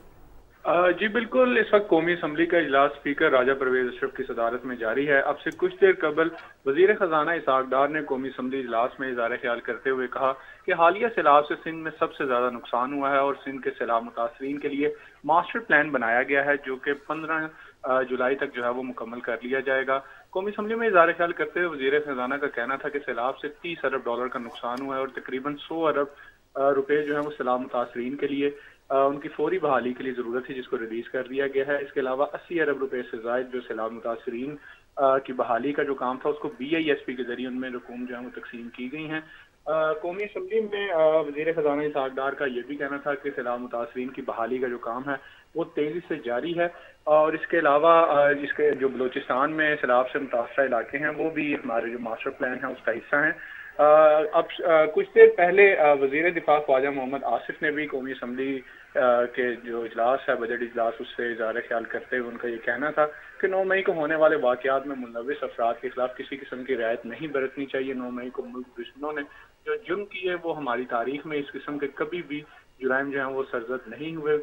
جی بالکل، اس وقت قومی اسمبلی کا اجلاس اسپیکر راجہ پرویز اشرف کی صدارت میں جاری ہے۔ اب سے کچھ دیر قبل وزیر خزانہ اسحاق ڈار نے قومی اسمبلی اجلاس میں اظہار خیال کرتے ہوئے کہا کہ حالیہ سیلاب سے سندھ میں سب سے زیادہ نقصان ہوا ہے اور سندھ کے سیلاب متاثرین کے لیے ماسٹر پلان بنایا گیا ہے جو کہ 15 جولائی تک جو ہے وہ مکمل کر لیا جائے گا۔ قومی اسمبلی میں اظہار خیال کرتے ہوئے وزیر خزانہ کا کہنا تھا کہ سیلاب سے 30 ارب ڈالر کا نقصان ہوا ہے اور تقریباً 100 ارب روپے جو ہیں وہ سیلاب متاثرین کے لیے ان کی فوری بحالی کے لیے ضرورت تھی، جس کو ریلیز کر دیا گیا ہے۔ اس کے علاوہ 80 ارب روپے سے زائد جو سیلاب متاثرین کی بحالی کا جو کام تھا اس کو BISP کے ذریعے ان میں رقوم جو ہے وہ تقسیم کی گئی ہیں۔ قومی اسمبلی میں وزیر خزانہ اسحاق ڈار کا یہ بھی کہنا تھا کہ سیلاب متاثرین کی بحالی کا جو کام ہے وہ تیزی سے جاری ہے اور اس کے علاوہ اس کے جو بلوچستان میں سیلاب سے متاثرہ علاقے ہیں وہ بھی ہمارے جو ماسٹر پلان ہے اس کا حصہ ہیں۔ اب کچھ دیر پہلے وزیر دفاع خواجہ محمد آصف نے بھی قومی اسمبلی کے جو اجلاس ہے بجٹ اجلاس اس سے اظہار خیال کرتے ہوئے ان کا یہ کہنا تھا کہ 9 مئی کو ہونے والے واقعات میں ملوث افراد کے خلاف کسی قسم کی رعایت نہیں برتنی چاہیے۔ 9 مئی کو ملک دشمنوں نے جو جرم کیے وہ ہماری تاریخ میں اس قسم کے کبھی بھی جرائم جو ہیں وہ سرزد نہیں ہوئے۔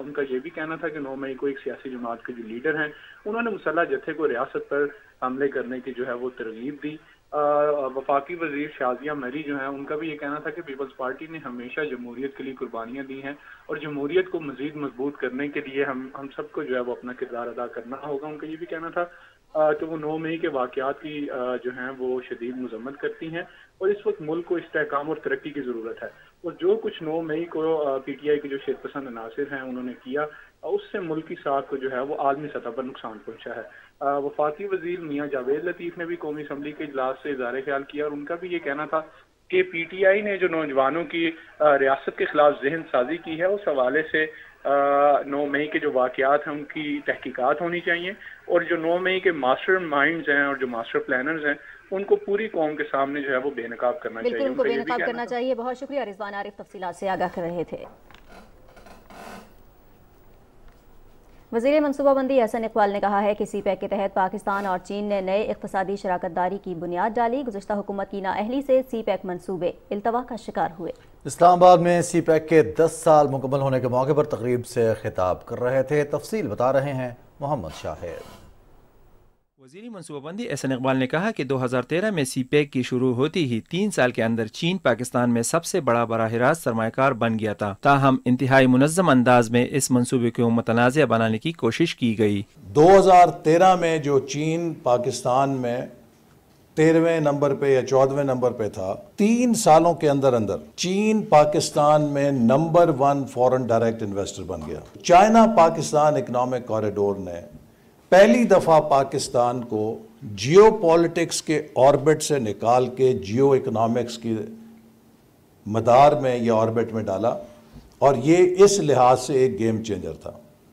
ان کا یہ بھی کہنا تھا کہ 9 مئی کو ایک سیاسی جماعت کے جو لیڈر ہیں انہوں نے مسلح جتھے کو ریاست پر حملے کرنے کی جو ہے وہ ترغیب دی۔ وفاقی وزیر شازیہ مری جو ہیں ان کا بھی یہ کہنا تھا کہ پیپلز پارٹی نے ہمیشہ جمہوریت کے لیے قربانیاں دی ہیں اور جمہوریت کو مزید مضبوط کرنے کے لیے ہم سب کو جو ہے وہ اپنا کردار ادا کرنا ہوگا۔ ان کا یہ بھی کہنا تھا کہ وہ 9 مئی کے واقعات کی جو ہیں وہ شدید مذمت کرتی ہیں اور اس وقت ملک کو استحکام اور ترقی کی ضرورت ہے اور جو کچھ 9 مئی کو PTI کے جو شدت پسند عناصر ہیں انہوں نے کیا اس سے ملک کی ساکھ کو جو ہے وہ عالمی سطح پر نقصان پہنچا ہے۔ وفاقی وزیر میاں جاوید لطیف نے بھی قومی اسمبلی کے اجلاس سے اظہار خیال کیا اور ان کا بھی یہ کہنا تھا کہ PTI نے جو نوجوانوں کی ریاست کے خلاف ذہن سازی کی ہے اس حوالے سے 9 مئی کے جو واقعات ہیں ان کی تحقیقات ہونی چاہیے اور جو 9 مئی کے ماسٹر مائنڈز ہیں اور جو ماسٹر پلانرز ہیں ان کو پوری قوم کے سامنے جو ہے وہ بے نقاب کرنا چاہیے۔ بالکل ان کو بے نقاب کرنا چاہیے۔ بہت شکریہ رضوان عارف، تفصیلات سے آگاہ کر رہے تھے۔ وزیر منصوبہ بندی احسن اقبال نے کہا ہے کہ CPEC کے تحت پاکستان اور چین نے نئے اقتصادی شراکت داری کی بنیاد ڈالی۔ گزشتہ حکومت کی نااہلی سے CPEC منصوبے التوا کا شکار ہوئے۔ اسلام آباد میں CPEC کے 10 سال مکمل ہونے کے موقع پر تقریب سے خطاب کر رہے تھے، تفصیل بتا رہے ہیں محمد شاہد۔ وزیر منصوبہ بندی احسن اقبال نے کہا کہ 2013 میں CPEC کی شروع ہوتی ہی 3 سال کے اندر چین پاکستان میں سب سے بڑا براہ راست سرمایہ کار بن گیا تھا، تاہم انتہائی منظم انداز میں اس منصوبے کو متنازع بنانے کی کوشش کی گئی۔ 2013 میں جو چین پاکستان میں 13ویں نمبر پہ یا 14ویں نمبر پہ تھا، 3 سالوں کے اندر چین پاکستان میں نمبر 1 فورن ڈائریکٹ انویسٹر بن گیا۔ چائنا پاکستان اکنامک کوریڈور نے پہلی دفعہ پاکستان کو جیو پالیٹکس کے آربٹ سے نکال کے جیو اکنامکس کی مدار میں یا آربٹ میں ڈالا اور یہ اس لحاظ سے ایک گیم چینجر تھا۔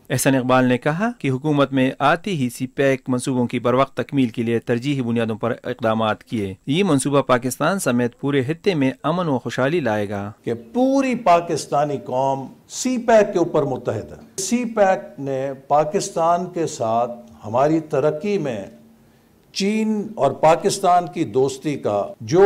احسن اقبال نے کہا کہ حکومت میں آتی ہی CPEC منصوبوں کی بروقت تکمیل کے لیے ترجیحی بنیادوں پر اقدامات کیے۔ یہ منصوبہ پاکستان سمیت پورے خطے میں امن و خوشحالی لائے گا کہ پوری پاکستانی قوم CPEC کے اوپر متحد ہے۔ CPEC نے پاکستان کے ساتھ ہماری ترقی میں چین اور پاکستان کی دوستی کا جو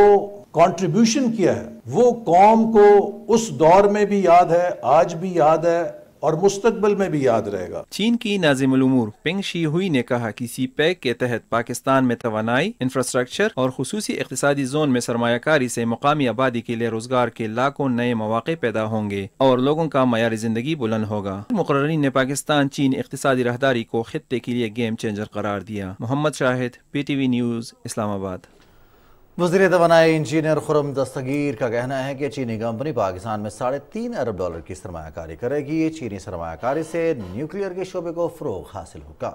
کنٹریبیوشن کیا ہے وہ قوم کو اس دور میں بھی یاد ہے، آج بھی یاد ہے اور مستقبل میں بھی یاد رہے گا۔ چین کی ناظم الامور پینگ شی ہوئی نے کہا کہ CPEC کے تحت پاکستان میں توانائی، انفراسٹرکچر اور خصوصی اقتصادی زون میں سرمایہ کاری سے مقامی آبادی کے لیے روزگار کے لاکھوں نئے مواقع پیدا ہوں گے اور لوگوں کا معیار زندگی بلند ہوگا۔ مقررین نے پاکستان چین اقتصادی راہداری کو خطے کے لیے گیم چینجر قرار دیا۔ محمد شاہد، PTV نیوز، اسلام آباد۔ वज़ीर तवानाई इंजीनियर खुर्रम दस्तगीर का कहना है कि चीनी कंपनी पाकिस्तान में $3.5 अरब की सरमायाकारी करेगी। चीनी सरमायाकारी से न्यूक्लियर के शोबे को फ़रोग़ हासिल होगा।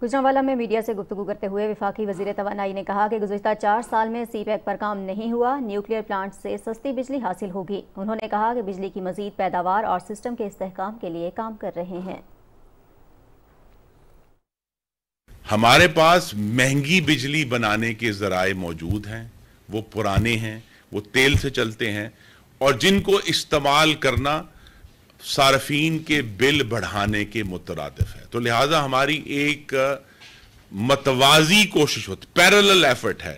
गुजरांवाला में मीडिया से गुफ्तगू करते हुए वफाकी वज़ीर तवानाई ने कहा कि गुज़िश्ता 4 साल में सीपैक पर काम नहीं हुआ, न्यूक्लियर प्लांट से सस्ती बिजली हासिल होगी। उन्होंने कहा कि बिजली की मज़ीद पैदावार और सिस्टम के इस्तेहकाम के लिए काम कर रहे हैं। हमारे पास महंगी बिजली बनाने के ज़राए मौजूद हैं, वो पुराने हैं, वो तेल से चलते हैं और जिनको इस्तेमाल करना सार्फिन के बिल बढ़ाने के मुतरादिफ है। तो लिहाजा हमारी एक मतवाजी कोशिश होती, पैरेलल एफर्ट है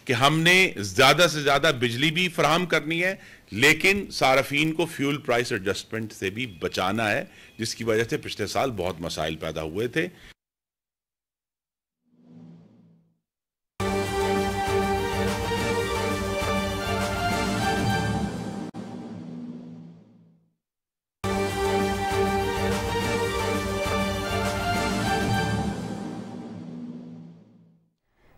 कि हमने ज़्यादा से ज़्यादा बिजली भी फराहम करनी है, लेकिन सार्फिन को फ्यूल प्राइस एडजस्टमेंट से भी बचाना है, जिसकी वजह से पिछले साल बहुत मसाइल पैदा हुए थे।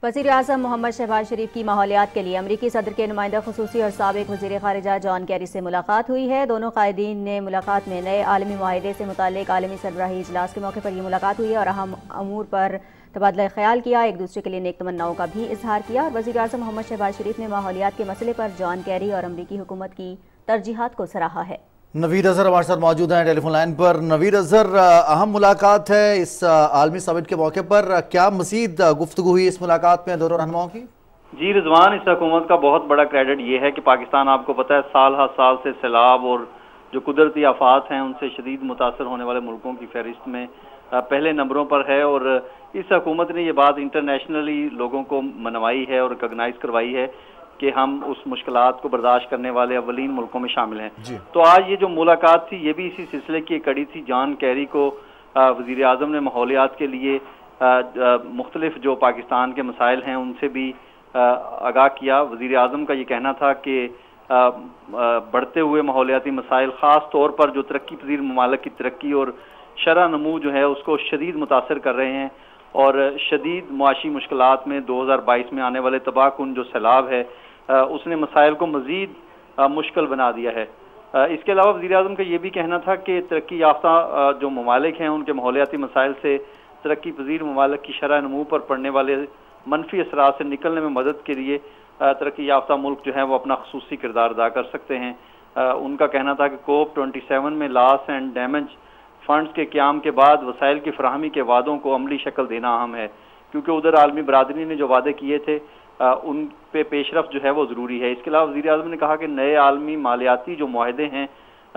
वज़ीर-ए-आज़म मोहम्मद शहबाज शरीफ की माहौलियात के लिए अमरीकी सदर के नुमाइंदा खुसूसी और साबिक वज़ीर ख़ारिजा जॉन कैरी से मुलाकात हुई है। दोनों कायदीन ने मुलाकात में नए आलमी मुआहदे से मुताल्लिक़ आलमी सरबराही इजलास के मौके पर ये मुलाकात हुई है और अहम अमूर पर तबादला ख्याल किया, एक दूसरे के लिए नेक तमन्नाओं का भी इजहार किया। और वज़ीर-ए-आज़म मोहम्मद शहबाज शरीफ ने माहौलियात के मसले पर जॉन कैरी और अमरीकी हुकूमत की तरजीहात को सराहा है। नवीद अज़हर हमारे साथ मौजूद हैं टेलीफोन लाइन पर। नवीद अज़हर, अहम मुलाकात है इस आलमी समिट के मौके पर, क्या मज़ीद गुफ्तगू हुई इस मुलाकात में दोनों रहनुमाओं की? जी रिजवान, इस हुकूमत का बहुत बड़ा क्रेडिट ये है कि पाकिस्तान, आपको पता है, साल हर साल से सैलाब और जो कुदरती आफात हैं उनसे शदीद मुतासर होने वाले मुल्कों की फहरिस्त में पहले नंबरों पर है। और इस हुकूमत ने ये बात इंटरनेशनली लोगों को मनवाई है और रिकॉग्नाइज करवाई है कि हम उस मुश्किलात को बर्दाश्त करने वाले अव्वलीन मुल्कों में शामिल हैं। तो आज ये जो मुलाकात थी ये भी इसी सिलसिले की एक कड़ी थी। जॉन कैरी को वज़ीर आज़म ने माहौलियात के लिए मुख्तलिफ जो पाकिस्तान के मसाइल हैं उनसे भी आगाह किया। वज़ीर आज़म का ये कहना था कि बढ़ते हुए माहौलियाती मसाइल ख़ास तौर पर जो तरक्की पजीर ममालिक की तरक्की और शरह नमू जो है उसको शदीद मुतासर कर रहे हैं और शदीद मुआशी मुश्किलात में 2022 में आने वाले तबाहकुन जो सैलाब है उसने मसाइल को मज़ीद मुश्किल बना दिया है। इसके अलावा वज़ीर आज़म का ये भी कहना था कि तरक्की याफ्ता जो ममालिक हैं उनके माहौलियाती मसाइल से तरक्की पजीर ममालिक की शरह नमू पर पड़ने वाले मनफी असरात से निकलने में मदद के लिए तरक्की याफ्ता मुल्क जो है वो अपना खसूसी किरदार अदा कर सकते हैं। उनका कहना था कि COP27 में लॉस एंड डैमेज फंड्स के क़याम के बाद वसाइल की फराहमी के वादों को अमली शक्ल देना अहम है, क्योंकि उधर आलमी बरादरी ने जो वादे किए थे उन पे पेशरफ जो है वो ज़रूरी है। इसके अलावा वज़ीर आज़म ने कहा कि नए आलमी मालियाती जो मुआहदे हैं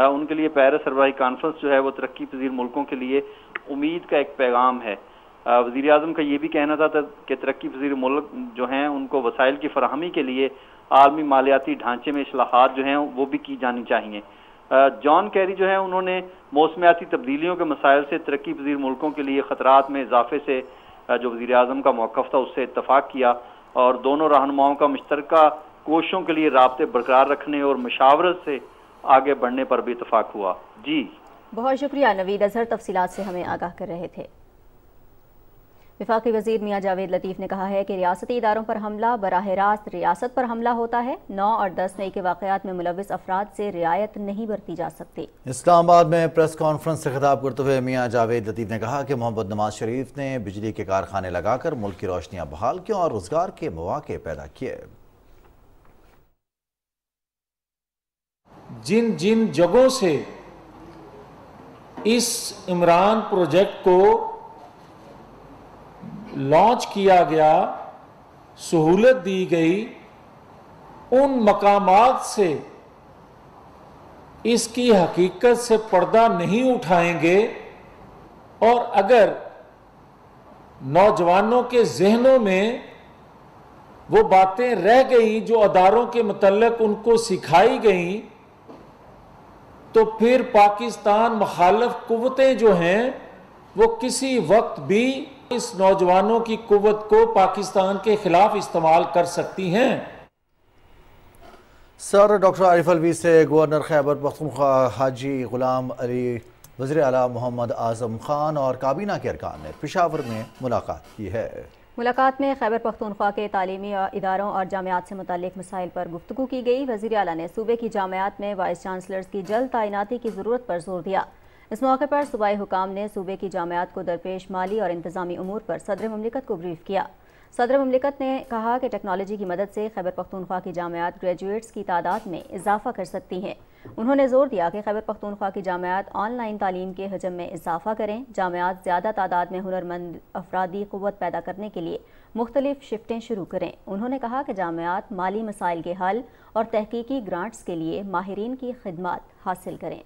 उनके लिए पेरिस सरबराही कॉन्फ्रेंस जो है वो तरक्की पजीर मुल्कों के लिए उम्मीद का एक पैगाम है। वज़ीर आज़म का ये भी कहना था कि तरक्की पजीर मुल्क जो हैं उनको वसाइल की फराहमी के लिए आलमी मालियाती ढांचे में इस्लाहात जो हैं वो भी की जानी चाहिए। जॉन कैरी जो है उन्होंने मौसमियाती तब्दीलियों के मसाइल से तरक्की पजीर मुल्कों के लिए ख़तरात में इजाफे से जो वज़ीर आज़म का मौक़िफ़ था उससे इत्तफ़ाक़ किया और दोनों रहनुमाओं का मुश्तरका कोशिशों के लिए राब्ते बरकरार रखने और मुशावरत से आगे बढ़ने पर भी इत्तफ़ाक़ हुआ। जी बहुत शुक्रिया नवीद अज़हर, तफसीलात से हमें आगाह कर रहे थे। वफाकी वज़ीर मियां जावेद लतीफ़ ने कहा है कि रियासती इदारों पर हमला बराह रास्त रियासत पर हमला होता है। 9 और 10 मई के वाक़यात में मुलव्विस अफराद से रियायत नहीं बरती जा सकती। इस्लामाबाद में प्रेस कॉन्फ्रेंस से खिताब करते हुए मियां जावेद लतीफ़ ने कहा कि मोहम्मद नवाज शरीफ ने बिजली के कारखाने लगाकर मुल्क की रोशनियाँ बहाल की और रोजगार के मौके पैदा किए। जिन जिन जगहों से इस इमरान प्रोजेक्ट को लॉन्च किया गया, सहूलत दी गई, उन मकामात से इसकी हकीकत से पर्दा नहीं उठाएंगे और अगर नौजवानों के जहनों में वो बातें रह गई जो अदारों के मुतल्लिक उनको सिखाई गई, तो फिर पाकिस्तान मुखालिफ कुव्वतें जो हैं वो किसी वक्त भी इस नौजवानों की कुव्वत को पाकिस्तान के खिलाफ इस्तेमाल कर सकती हैं। सर डॉक्टर आरिफ अलवी से गवर्नर खैबर पख्तूनख्वा हाजी गुलाम अली, वज़ीर आला मोहम्मद आज़म खान और काबीना के अरकान ने पेशावर में मुलाकात की है। मुलाकात में खैबर पख्तूनख्वा के तालीमी इदारों और जामियात से मुताल्लिक मसाइल पर गुफ्तगू की गई। वज़ीर आला ने सूबे की जामियात में वाइस चांसलर्स की जल्द तैनाती की ज़रूरत पर जोर दिया। इस मौके पर सूबाई हुकाम ने सूबे की जामियात को दरपेश माली और इंतज़ामी उमूर पर सदर मुमलिकत को ब्रीफ किया। सदर मुमलिकत ने कहा कि टेक्नोलॉजी की मदद से खैबर पख्तूनख्वा की जामियात ग्रेजुएट्स की तादाद में इजाफा कर सकती हैं। उन्होंने जोर दिया कि खैबर पख्तूनख्वा की जामियात ऑनलाइन तालीम के हजम में इजाफा करें। जामियात ज़्यादा तादाद में हुनरमंद अफरादी क़ुव्वत पैदा करने के लिए मुख्तलिफ शिफ्टें शुरू करें। उन्होंने कहा कि जामियात माली मसाइल के हल और तहकीकी ग्रांट्स के लिए माहिरीन की खिदमत हासिल करें।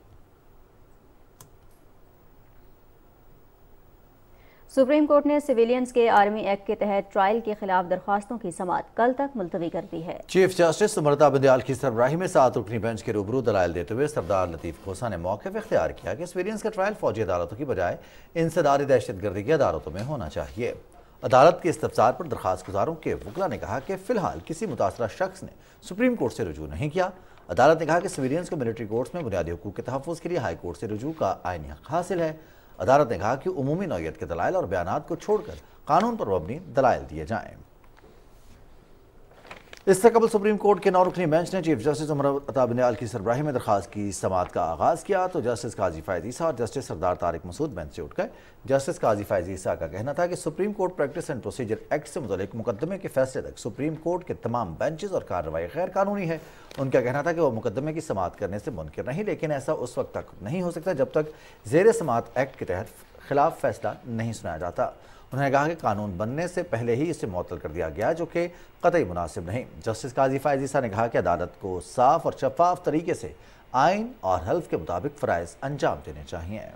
सुप्रीम कोर्ट ने सिविलियंस के आर्मी एक्ट के तहत ट्रायल के खिलाफ दरख्वास्तों की समाअत कल तक मुलतवी कर दी है। चीफ जस्टिस अमृता बंदयाल की सरबराही में 7 रुकनी बेंच के रूबरू दलाइल देते हुए सरदार लतीफ़ खोसा ने मौक़िफ़ इख्तियार किया कि सिविलियंस का ट्रायल फौजी अदालतों की बजाय इंसदारी दहशतगर्दी की अदालतों में होना चाहिए। अदालत के इस्तफसार पर दरख्वास्त गुजारों के वकला ने कहा कि फ़िलहाल किसी मुतासरा शख्स ने सुप्रीम कोर्ट से रुजू नहीं किया। अदालत ने कहा कि सिविलियंस को मिलिट्री कोर्ट्स में बुनियादी हुकूक के तहफ़्फ़ुज़ के लिए हाई कोर्ट से रुजू का आईनी हक़ हासिल है। अदालत ने कहा कि उमूमी नौइयत के दलाइल और बयानात को छोड़कर कानून पर मबनी दलाइल दिए जाएं। इससे कबल सुप्रीम कोर्ट के 9 रुकनी बेंच ने चीफ जस्टिस अमृता बंदयाल की सरबराही में दरख्वास्त की समाअत का आगाज़ किया तो जस्टिस काजी फ़ैज़ ईसा और जस्टिस सरदार तारिक मसूद बेंच से उठ गए। जस्टिस काजी फ़ैज़ ईसा का कहना था कि supreme court practice and procedure act से मुतल्लिक मुकदमे के फैसले तक सुप्रीम कोर्ट के तमाम बेंचेस और कार्रवाई गैर कानूनी है। उनका कहना था कि वह मुकदमे की समाअत करने से मुनकिर नहीं, लेकिन ऐसा उस वक्त तक नहीं हो सकता जब तक ज़ेर समाअत एक्ट के तहत खिलाफ फैसला नहीं सुनाया जाता। उन्होंने कहा कि कानून बनने से पहले ही इसे मुअत्तल कर दिया गया, जो कि कतई मुनासिब नहीं। जस्टिस काजी फ़ैज़ ईसा ने कहा कि अदालत को साफ और शफाफ तरीके से आइन और हल्फ के मुताबिक फ़राइज़ अंजाम देने चाहिए।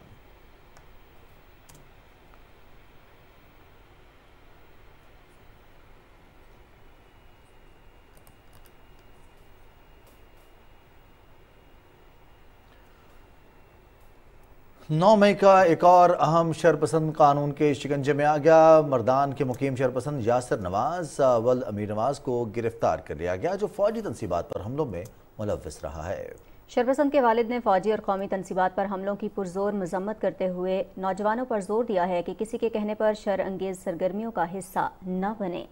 नौ मई का एक और अहम शरपसंद कानून के शिकंजे में आ गया। मर्दान के मुकीम शरपसंद यासिर नवाज वल अमीर नवाज को गिरफ्तार कर लिया गया, जो फौजी तनसीबात पर हमलों में मुलव्विस रहा है। शरपसंद के वालिद ने फौजी और कौमी तनसीबात पर हमलों की पुरजोर मजम्मत करते हुए नौजवानों पर जोर दिया है कि किसी के कहने पर शर अंगेज सरगर्मियों का हिस्सा न बने।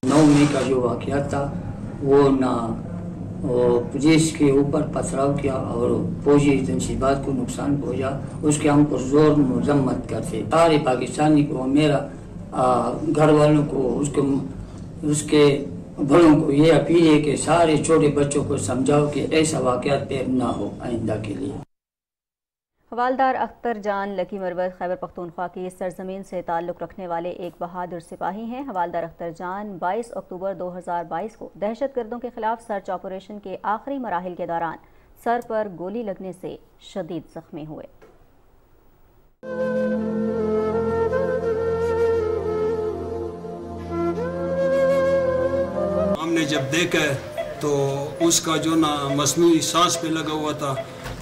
9 मई का जो वाक़या था वो ना पुलिस के ऊपर पथराव किया और फौजी तनसीबात को नुकसान पहुंचा, उसके हम पुरजोर मजम्मत करते। सारे पाकिस्तानी को, मेरा घर वालों को, उसके बड़ों को ये अपील है कि सारे छोटे बच्चों को समझाओ कि ऐसा वाक़या फिर ना हो आइंदा के लिए। हवालदार अख्तर जान लकी मरवत खैबर पख्तूनख्वा की सरजमीन से ताल्लुक़ रखने वाले एक बहादुर सिपाही हैं। हवालदार अख्तर जान 22 अक्टूबर 2022 को दहशतगर्दों के खिलाफ सर्च ऑपरेशन के आखिरी मराहिल के दौरान सर पर गोली लगने से शदीद जख्मी हुए। हमने जब देखा तो उसका जो ना मसनूई सांस पे लगा हुआ था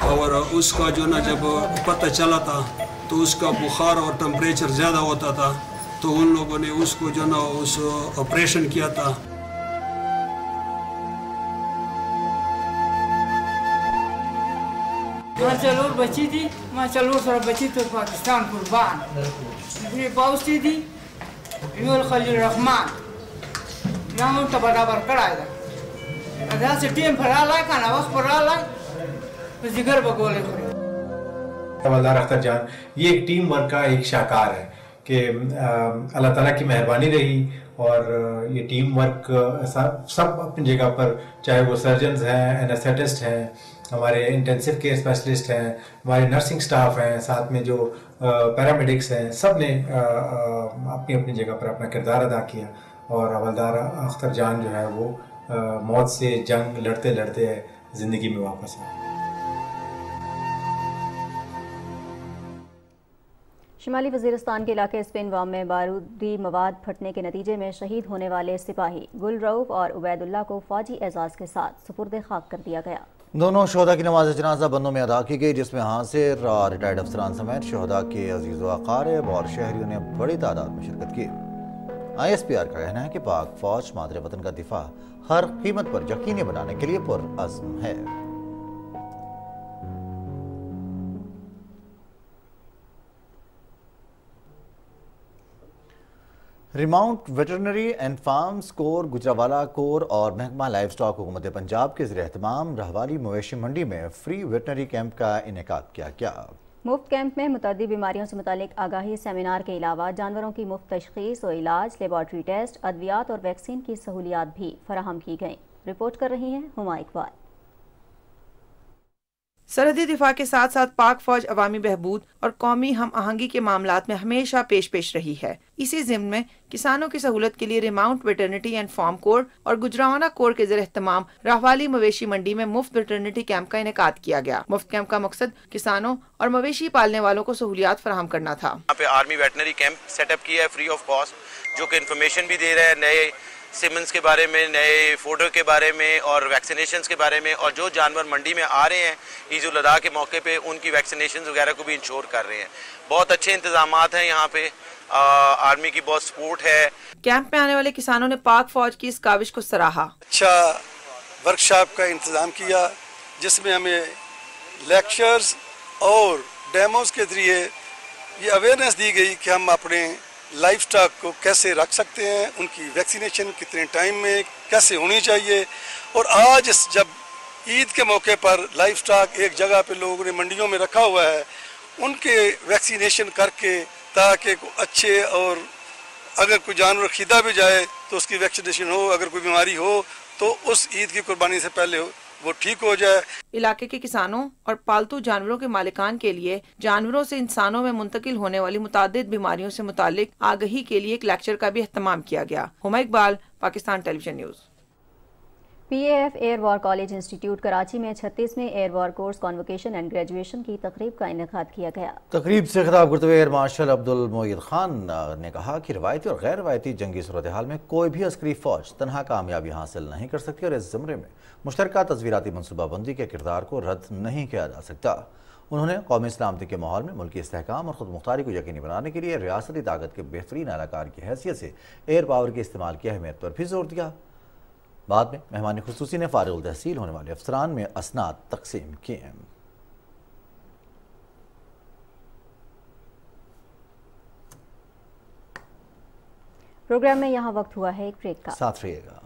और उसका जो ना जब पता चला था तो उसका बुखार और टेम्परेचर ज़्यादा होता था, तो उन लोगों ने उसको जो ना उस ऑपरेशन किया था। माशाल्लाह बची थी, माशाल्लाह सारा बची तो पाकिस्तान कुर्बान अपने पाउसी थी यूल खलील रहमान नाम तो बराबर कराएगा अदा से टीम फरा ला का ना वक्त फरा ला जिगर बगोले हवालदार अख्तर जान ये एक टीम वर्क का एक शाकार है कि अल्लाह ताला की मेहरबानी रही और ये टीम वर्क सब अपनी जगह पर, चाहे वो सर्जन्स हैं, एनेस्थेटिस्ट हैं, हमारे इंटेंसिव केयर स्पेशलिस्ट हैं, हमारे नर्सिंग स्टाफ हैं, साथ में जो पैरामेडिक्स हैं, सब ने अपनी अपनी जगह पर अपना किरदार अदा किया और हवालदार अख्तर जान जो है वो मौत से जंग लड़ते लड़ते ज़िंदगी में वापस आए। शिमाली वज़ीरिस्तान के इलाके स्पिनवाम में बारूदी मवाद फटने के नतीजे में शहीद होने वाले सिपाही गुल रऊफ और उबैदुल्ला को फौजी एजाज़ के साथ सुपुर्द खाक कर दिया गया। दोनों शहदा की नमाज जनाजा बन्नों में अदा की गई, जिसमें हासिर और रिटायर्ड अफसरान समेत शहदा के अजीज़ व अक़ारिब और शहरियों ने बड़ी तादाद में शिरकत की। ISPR का कहना है कि पाक फौज मादरे वतन का दिफा हर कीमत पर यकीनी बनाने के लिए पुरअज़्म है। ریماؤنٹ ویٹرنری اینڈ فارمز کور، گجرانوالہ کور اور محکمہ لائف سٹاک حکومت پنجاب کے زیر اہتمام راہوالی مویشی منڈی میں فری ویٹرنری کیمپ کا انعقاد کیا گیا۔ مفت کیمپ میں متعدد بیماریوں سے متعلق آگاہی سیمینار کے علاوہ جانوروں کی مفت تشخیص و علاج، لیبارٹری ٹیسٹ، ادویات اور ویکسین کی سہولیات بھی فراہم کی گئیں۔ رپورٹ کر رہی ہیں ہما اقبال۔ سرحدی دفاع کے ساتھ ساتھ پاک فوج عوامی بہبود اور قومی ہم آہنگی کے معاملات میں ہمیشہ پیش رہی ہے۔ اسی ضمن میں کسانوں کی سہولت کے لیے ریماؤنٹ ویٹرنٹی اینڈ فارم کور اور گجرانوالہ کور کے زیر اہتمام راہوالی مویشی منڈی میں مفت ویٹرنٹی کیمپ کا انعقاد کیا گیا۔ مفت کیمپ کا مقصد کسانوں اور مویشی پالنے والوں کو سہولیات فراہم کرنا تھا۔ یہاں پہ army veterinary camp set up کیا ہے فری آف کاسٹ، جو کہ انفارمیشن بھی دے رہا ہے نئے سیمنز کے بارے میں، نئے فوڈر کے بارے میں اور ویکسینیشنز کے بارے میں، اور جو جانور منڈی میں آ رہے ہیں عید الاضحیٰ کے موقع پہ ان کی ویکسینیشنز وغیرہ کو بھی انشور کر رہے ہیں۔ بہت اچھے انتظامات ہیں یہاں پہ، آرمی کی بہت سپورٹ ہے۔ کیمپ میں آنے والے کسانوں نے پاک فوج کی اس کاوش کو سراہا۔ اچھا ورکشاپ کا انتظام کیا جس میں ہمیں لیکچرز اور ڈیموز کے ذریعے یہ اویئرنیس دی گئی کہ ہم اپنے لائف سٹاک کو کیسے رکھ سکتے ہیں، ان کی ویکسینیشن کتنے ٹائم میں کیسے ہونی چاہیے، اور آج جب عید کے موقع پر لائف سٹاک ایک جگہ پہ لوگوں نے منڈیوں میں رکھا ہوا ہے، ان کے ویکسینیشن کر کے تاکہ اچھے، اور اگر کوئی جانور خریدا بھی جائے تو اس کی ویکسینیشن ہو، اگر کوئی بیماری ہو تو اس عید کی قربانی سے پہلے وہ ٹھیک ہو جائے۔ علاقے کے کسانوں اور پالتو جانوروں کے مالکان کے لیے جانوروں سے انسانوں میں منتقل ہونے والی متعدد بیماریوں سے متعلق آگہی کے لیے ایک لیکچر کا بھی اہتمام کیا گیا۔ Huma Iqbal, Pakistan television news. P A F air war college institute Karachi میں 36ویں air war course convocation and graduation کی تقریب کا انعقاد کیا گیا۔ تقریب سے خطاب کرتے ہوئے ایئر مارشل عبد المعید خان نے کہا کہ روایتی اور غیر روایتی جنگی صورتحال میں کوئی بھی عسکری فوج تنہا کامیابی حاصل نہیں کر سکتی، اور اس زمرے میں مشترکہ تصویراتی منصوبہ بندی کے کردار کو رد نہیں کیا جا سکتا۔ انہوں نے قومی سلامتی کے ماحول میں ملکی استحکام اور خود مختاری کو یقینی بنانے کے لیے ریاستی طاقت کے بہترین اہلکار کی حیثیت سے ایئر پاور کے استعمال کی اہمیت پر بھی زور دیا۔ بعد میں مہمان خصوصی نے فارغ التحصیل ہونے والے افسران میں اسناد تقسیم کیے۔ پروگرام میں یہاں وقت ہوا ہے ایک بریک کا، ساتھ رہیے گا۔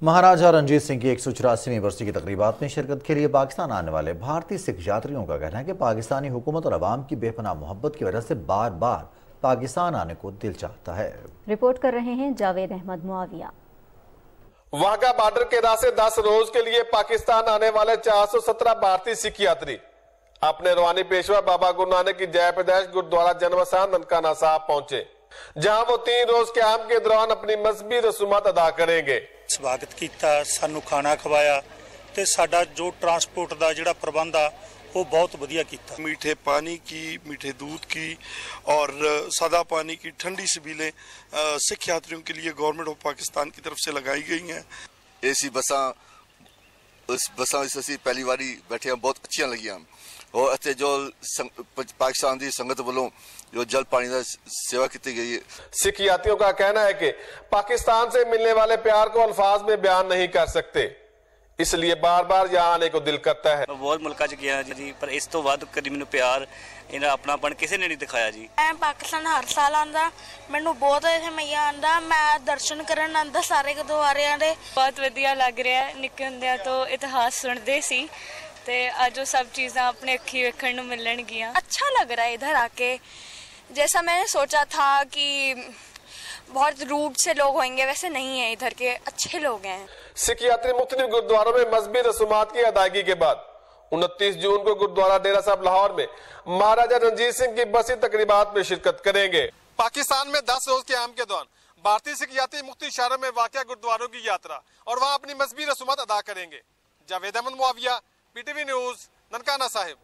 مہاراجہ رنجیت سنگھ کی 184ویں برسی کی تقریبات میں شرکت کے لیے پاکستان آنے والے بھارتی سکھ یاتریوں کا کہنا ہے کہ پاکستانی حکومت اور عوام کی بے پناہ محبت کی وجہ سے بار بار پاکستان آنے کو دل چاہتا ہے۔ رپورٹ کر رہے ہیں جاوید احمد معاویہ۔ واہگہ بارڈر کے راستے 10 روز کے لیے پاکستان آنے والے 417 بھارتی سکھ یاتری اپنے روحانی پیشوا بابا گرو نانک کی جے پیدائش گردوارہ جنمستان ننکانہ صاحب پہنچے، جہاں وہ 3 روز قیام کے دوران اپنی مذہبی رسومات ادا کریں گے۔ سواگت کیتا، سانو کھانا کھوایا تے ساڈا جو ٹرانسپورٹ دا جڑا پربند آ وہ بہت ودیا کیتا۔ میٹھے پانی کی، میٹھے دودھ کی اور سادہ پانی کی ٹھنڈی سبیلیں سکھ یاتریوں کے لیے گورنمنٹ آف پاکستان کی طرف سے لگائی گئی ہیں۔ اے سی بساں اسی پہلی باری بیٹھے بہت اچھیاں لگیاں، اور اتنے جو پاکستان دی سنگت والوں جو جل پانی کا سیوا کی گئی ہے۔ سکھ یاتریوں کا کہنا ہے کہ پاکستان سے ملنے والے پیار کو الفاظ میں بیان نہیں کر سکتے۔ اس لیے بار بار یہاں آنے کو دل کرتا ہے. ਬਹੁਤ ਮੁਲਕਾਂ 'ਚ ਗਿਆ ਜੀ, ਪਰ ਇਸ ਤੋਂ ਵੱਧ ਕਦੀ ਮੈਨੂੰ ਪਿਆਰ ਇਹਨਾਂ ਆਪਣਾਪਣ ਕਿਸੇ ਨੇ ਨਹੀਂ ਦਿਖਾਇਆ ਜੀ. ਮੈਂ ਪਾਕਿਸਤਾਨ ਹਰ ਸਾਲ ਆਂਦਾ, ਮੈਨੂੰ ਬਹੁਤ ਇੱਥੇ ਮਜ਼ਾ ਆਂਦਾ, ਮੈਂ ਦਰਸ਼ਨ ਕਰਨ ਆਂਦਾ ਸਾਰੇ ਗੁਰਦੁਆਰਿਆਂ ਦੇ. ਬਹੁਤ ਵਧੀਆ ਲੱਗ ਰਿਹਾ, ਨਿੱਕੇ ਹੁੰਦਿਆਂ ਤੋਂ ਇਤਿਹਾਸ ਸੁਣਦੇ ਸੀ ਤੇ ਅੱਜ ਉਹ ਸਭ ਚੀਜ਼ਾਂ ਆਪਣੇ ਅੱਖੀਂ ਵੇਖਣ ਨੂੰ ਮਿਲਣਗੀਆਂ. अच्छा लग रहा है इधर आके, जैसा मैंने सोचा था कि बहुत रूट से लोग होंगे वैसे नहीं है, इधर के अच्छे लोग हैं. सिख यात्री मुख्तलिफ गुरुद्वारों में मजहबी रसूमात की अदायगी के बाद 29 जून को गुरुद्वारा डेरा साहब लाहौर में महाराजा रणजीत सिंह की बसी तकरीबात में शिरकत करेंगे. पाकिस्तान में 10 रोज के आम के दौरान भारतीय सिख यात्री मुख्तलिफ शहरों में वाक़या गुरुद्वारों की यात्रा और वहाँ अपनी मजहबी रसूमात अदा करेंगे. Javed Ahmed Muawiya, PTV news, Nankana Sahib.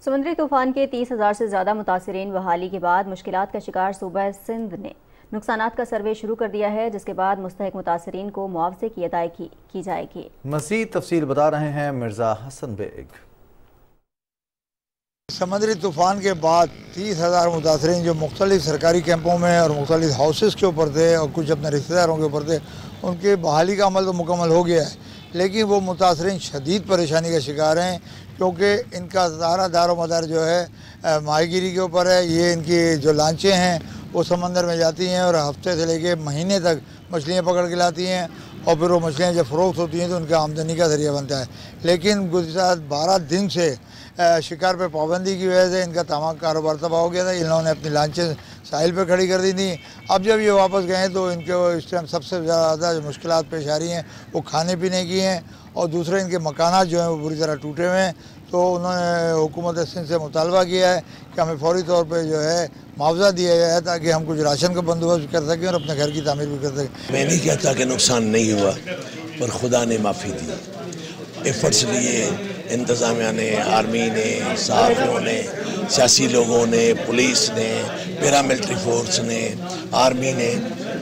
समुद्री तूफान के 30,000 से ज़्यादा मुतासरीन बहाली के बाद मुश्किलात का शिकार सूबा सिंध ने नुकसानात का सर्वे शुरू कर दिया है, जिसके बाद मुस्तहिक मुतासरीन को मुआवजे की अदायगी की जाएगी. मज़ीद तफसील बता रहे हैं मिर्ज़ा हसन बेग. समुद्री तूफ़ान के बाद 30,000 मुतासरीन जो मुख्तलिफ सरकारी कैंपों में और मुख्तलिफ हाउसेस के ऊपर थे और कुछ अपने रिश्तेदारों के ऊपर थे, उनके बहाली का अमल तो मुकम्मल हो गया है, लेकिन वो मुतासरीन शदीद परेशानी का शिकार हैं क्योंकि इनका सारा दारो मदार जो है माहीगीरी के ऊपर है. ये इनकी जो लांचें हैं वो समंदर में जाती हैं और हफ्ते से लेके महीने तक मछलियाँ पकड़ के लाती हैं और फिर वो मछलियाँ जब फ़रोख्त होती हैं तो उनका आमदनी का ज़रिया बनता है. लेकिन गुज़श्ता 12 दिन से शिकार पे पाबंदी की वजह से इनका तमाम कारोबार तबाह हो गया था. इन्होंने अपनी लांचें साहिल पे खड़ी कर दी थी. अब जब ये वापस गए तो इनके इस टाइम सबसे ज़्यादा जो मुश्किलात पेश आ रही हैं वो खाने पीने की हैं और दूसरे इनके मकानात जो हैं वो बुरी तरह टूटे हुए हैं. तो उन्होंने हुकूमत सिंध से मुतालबा किया है कि हमें फौरी तौर पर जो है मुआवजा दिया जाए ताकि हम कुछ राशन का बंदोबस्त कर सकें और अपने घर की तामीर भी कर सकें. मैं नहीं कहता कि नुकसान नहीं हुआ, पर खुदा ने माफ़ी दी. एफर्ट्स लिए इंतज़ामिया ने, आर्मी ने, सहाफ़ियों ने, सियासी लोगों ने, पुलिस ने, पैरामिलिट्री फोर्स ने, आर्मी ने,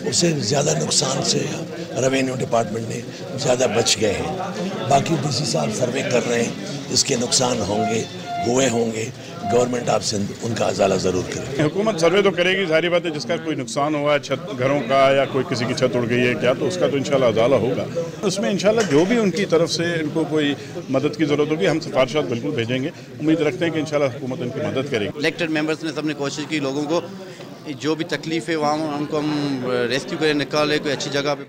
उससे ज़्यादा नुकसान से रेवेन्यू डिपार्टमेंट ने ज़्यादा बच गए हैं. बाकी DC साहब सर्वे कर रहे हैं, इसके नुकसान होंगे, हुए होंगे, गवर्नमेंट ऑफ सिंध उनका अजाला ज़रूर करे. हुकूमत सर्वे तो करेगी, सारी बात है. जिसका कोई नुकसान हुआ है छत घरों का या कोई किसी की छत उड़ गई है क्या, तो उसका तो इंशाल्लाह अजाला होगा. उसमें इंशाल्लाह जो भी उनकी तरफ से इनको कोई मदद की ज़रूरत होगी हम सिफारिशात बिल्कुल भेजेंगे. उम्मीद रखते हैं कि इंशाल्लाह हुकूमत इनकी मदद करेगी. इलेक्टेड मेंबर्स ने सबने कोशिश की लोगों को जो भी तकलीफ है वहाँ उनको हम रेस्क्यू करें, निकालें कोई अच्छी जगह पे.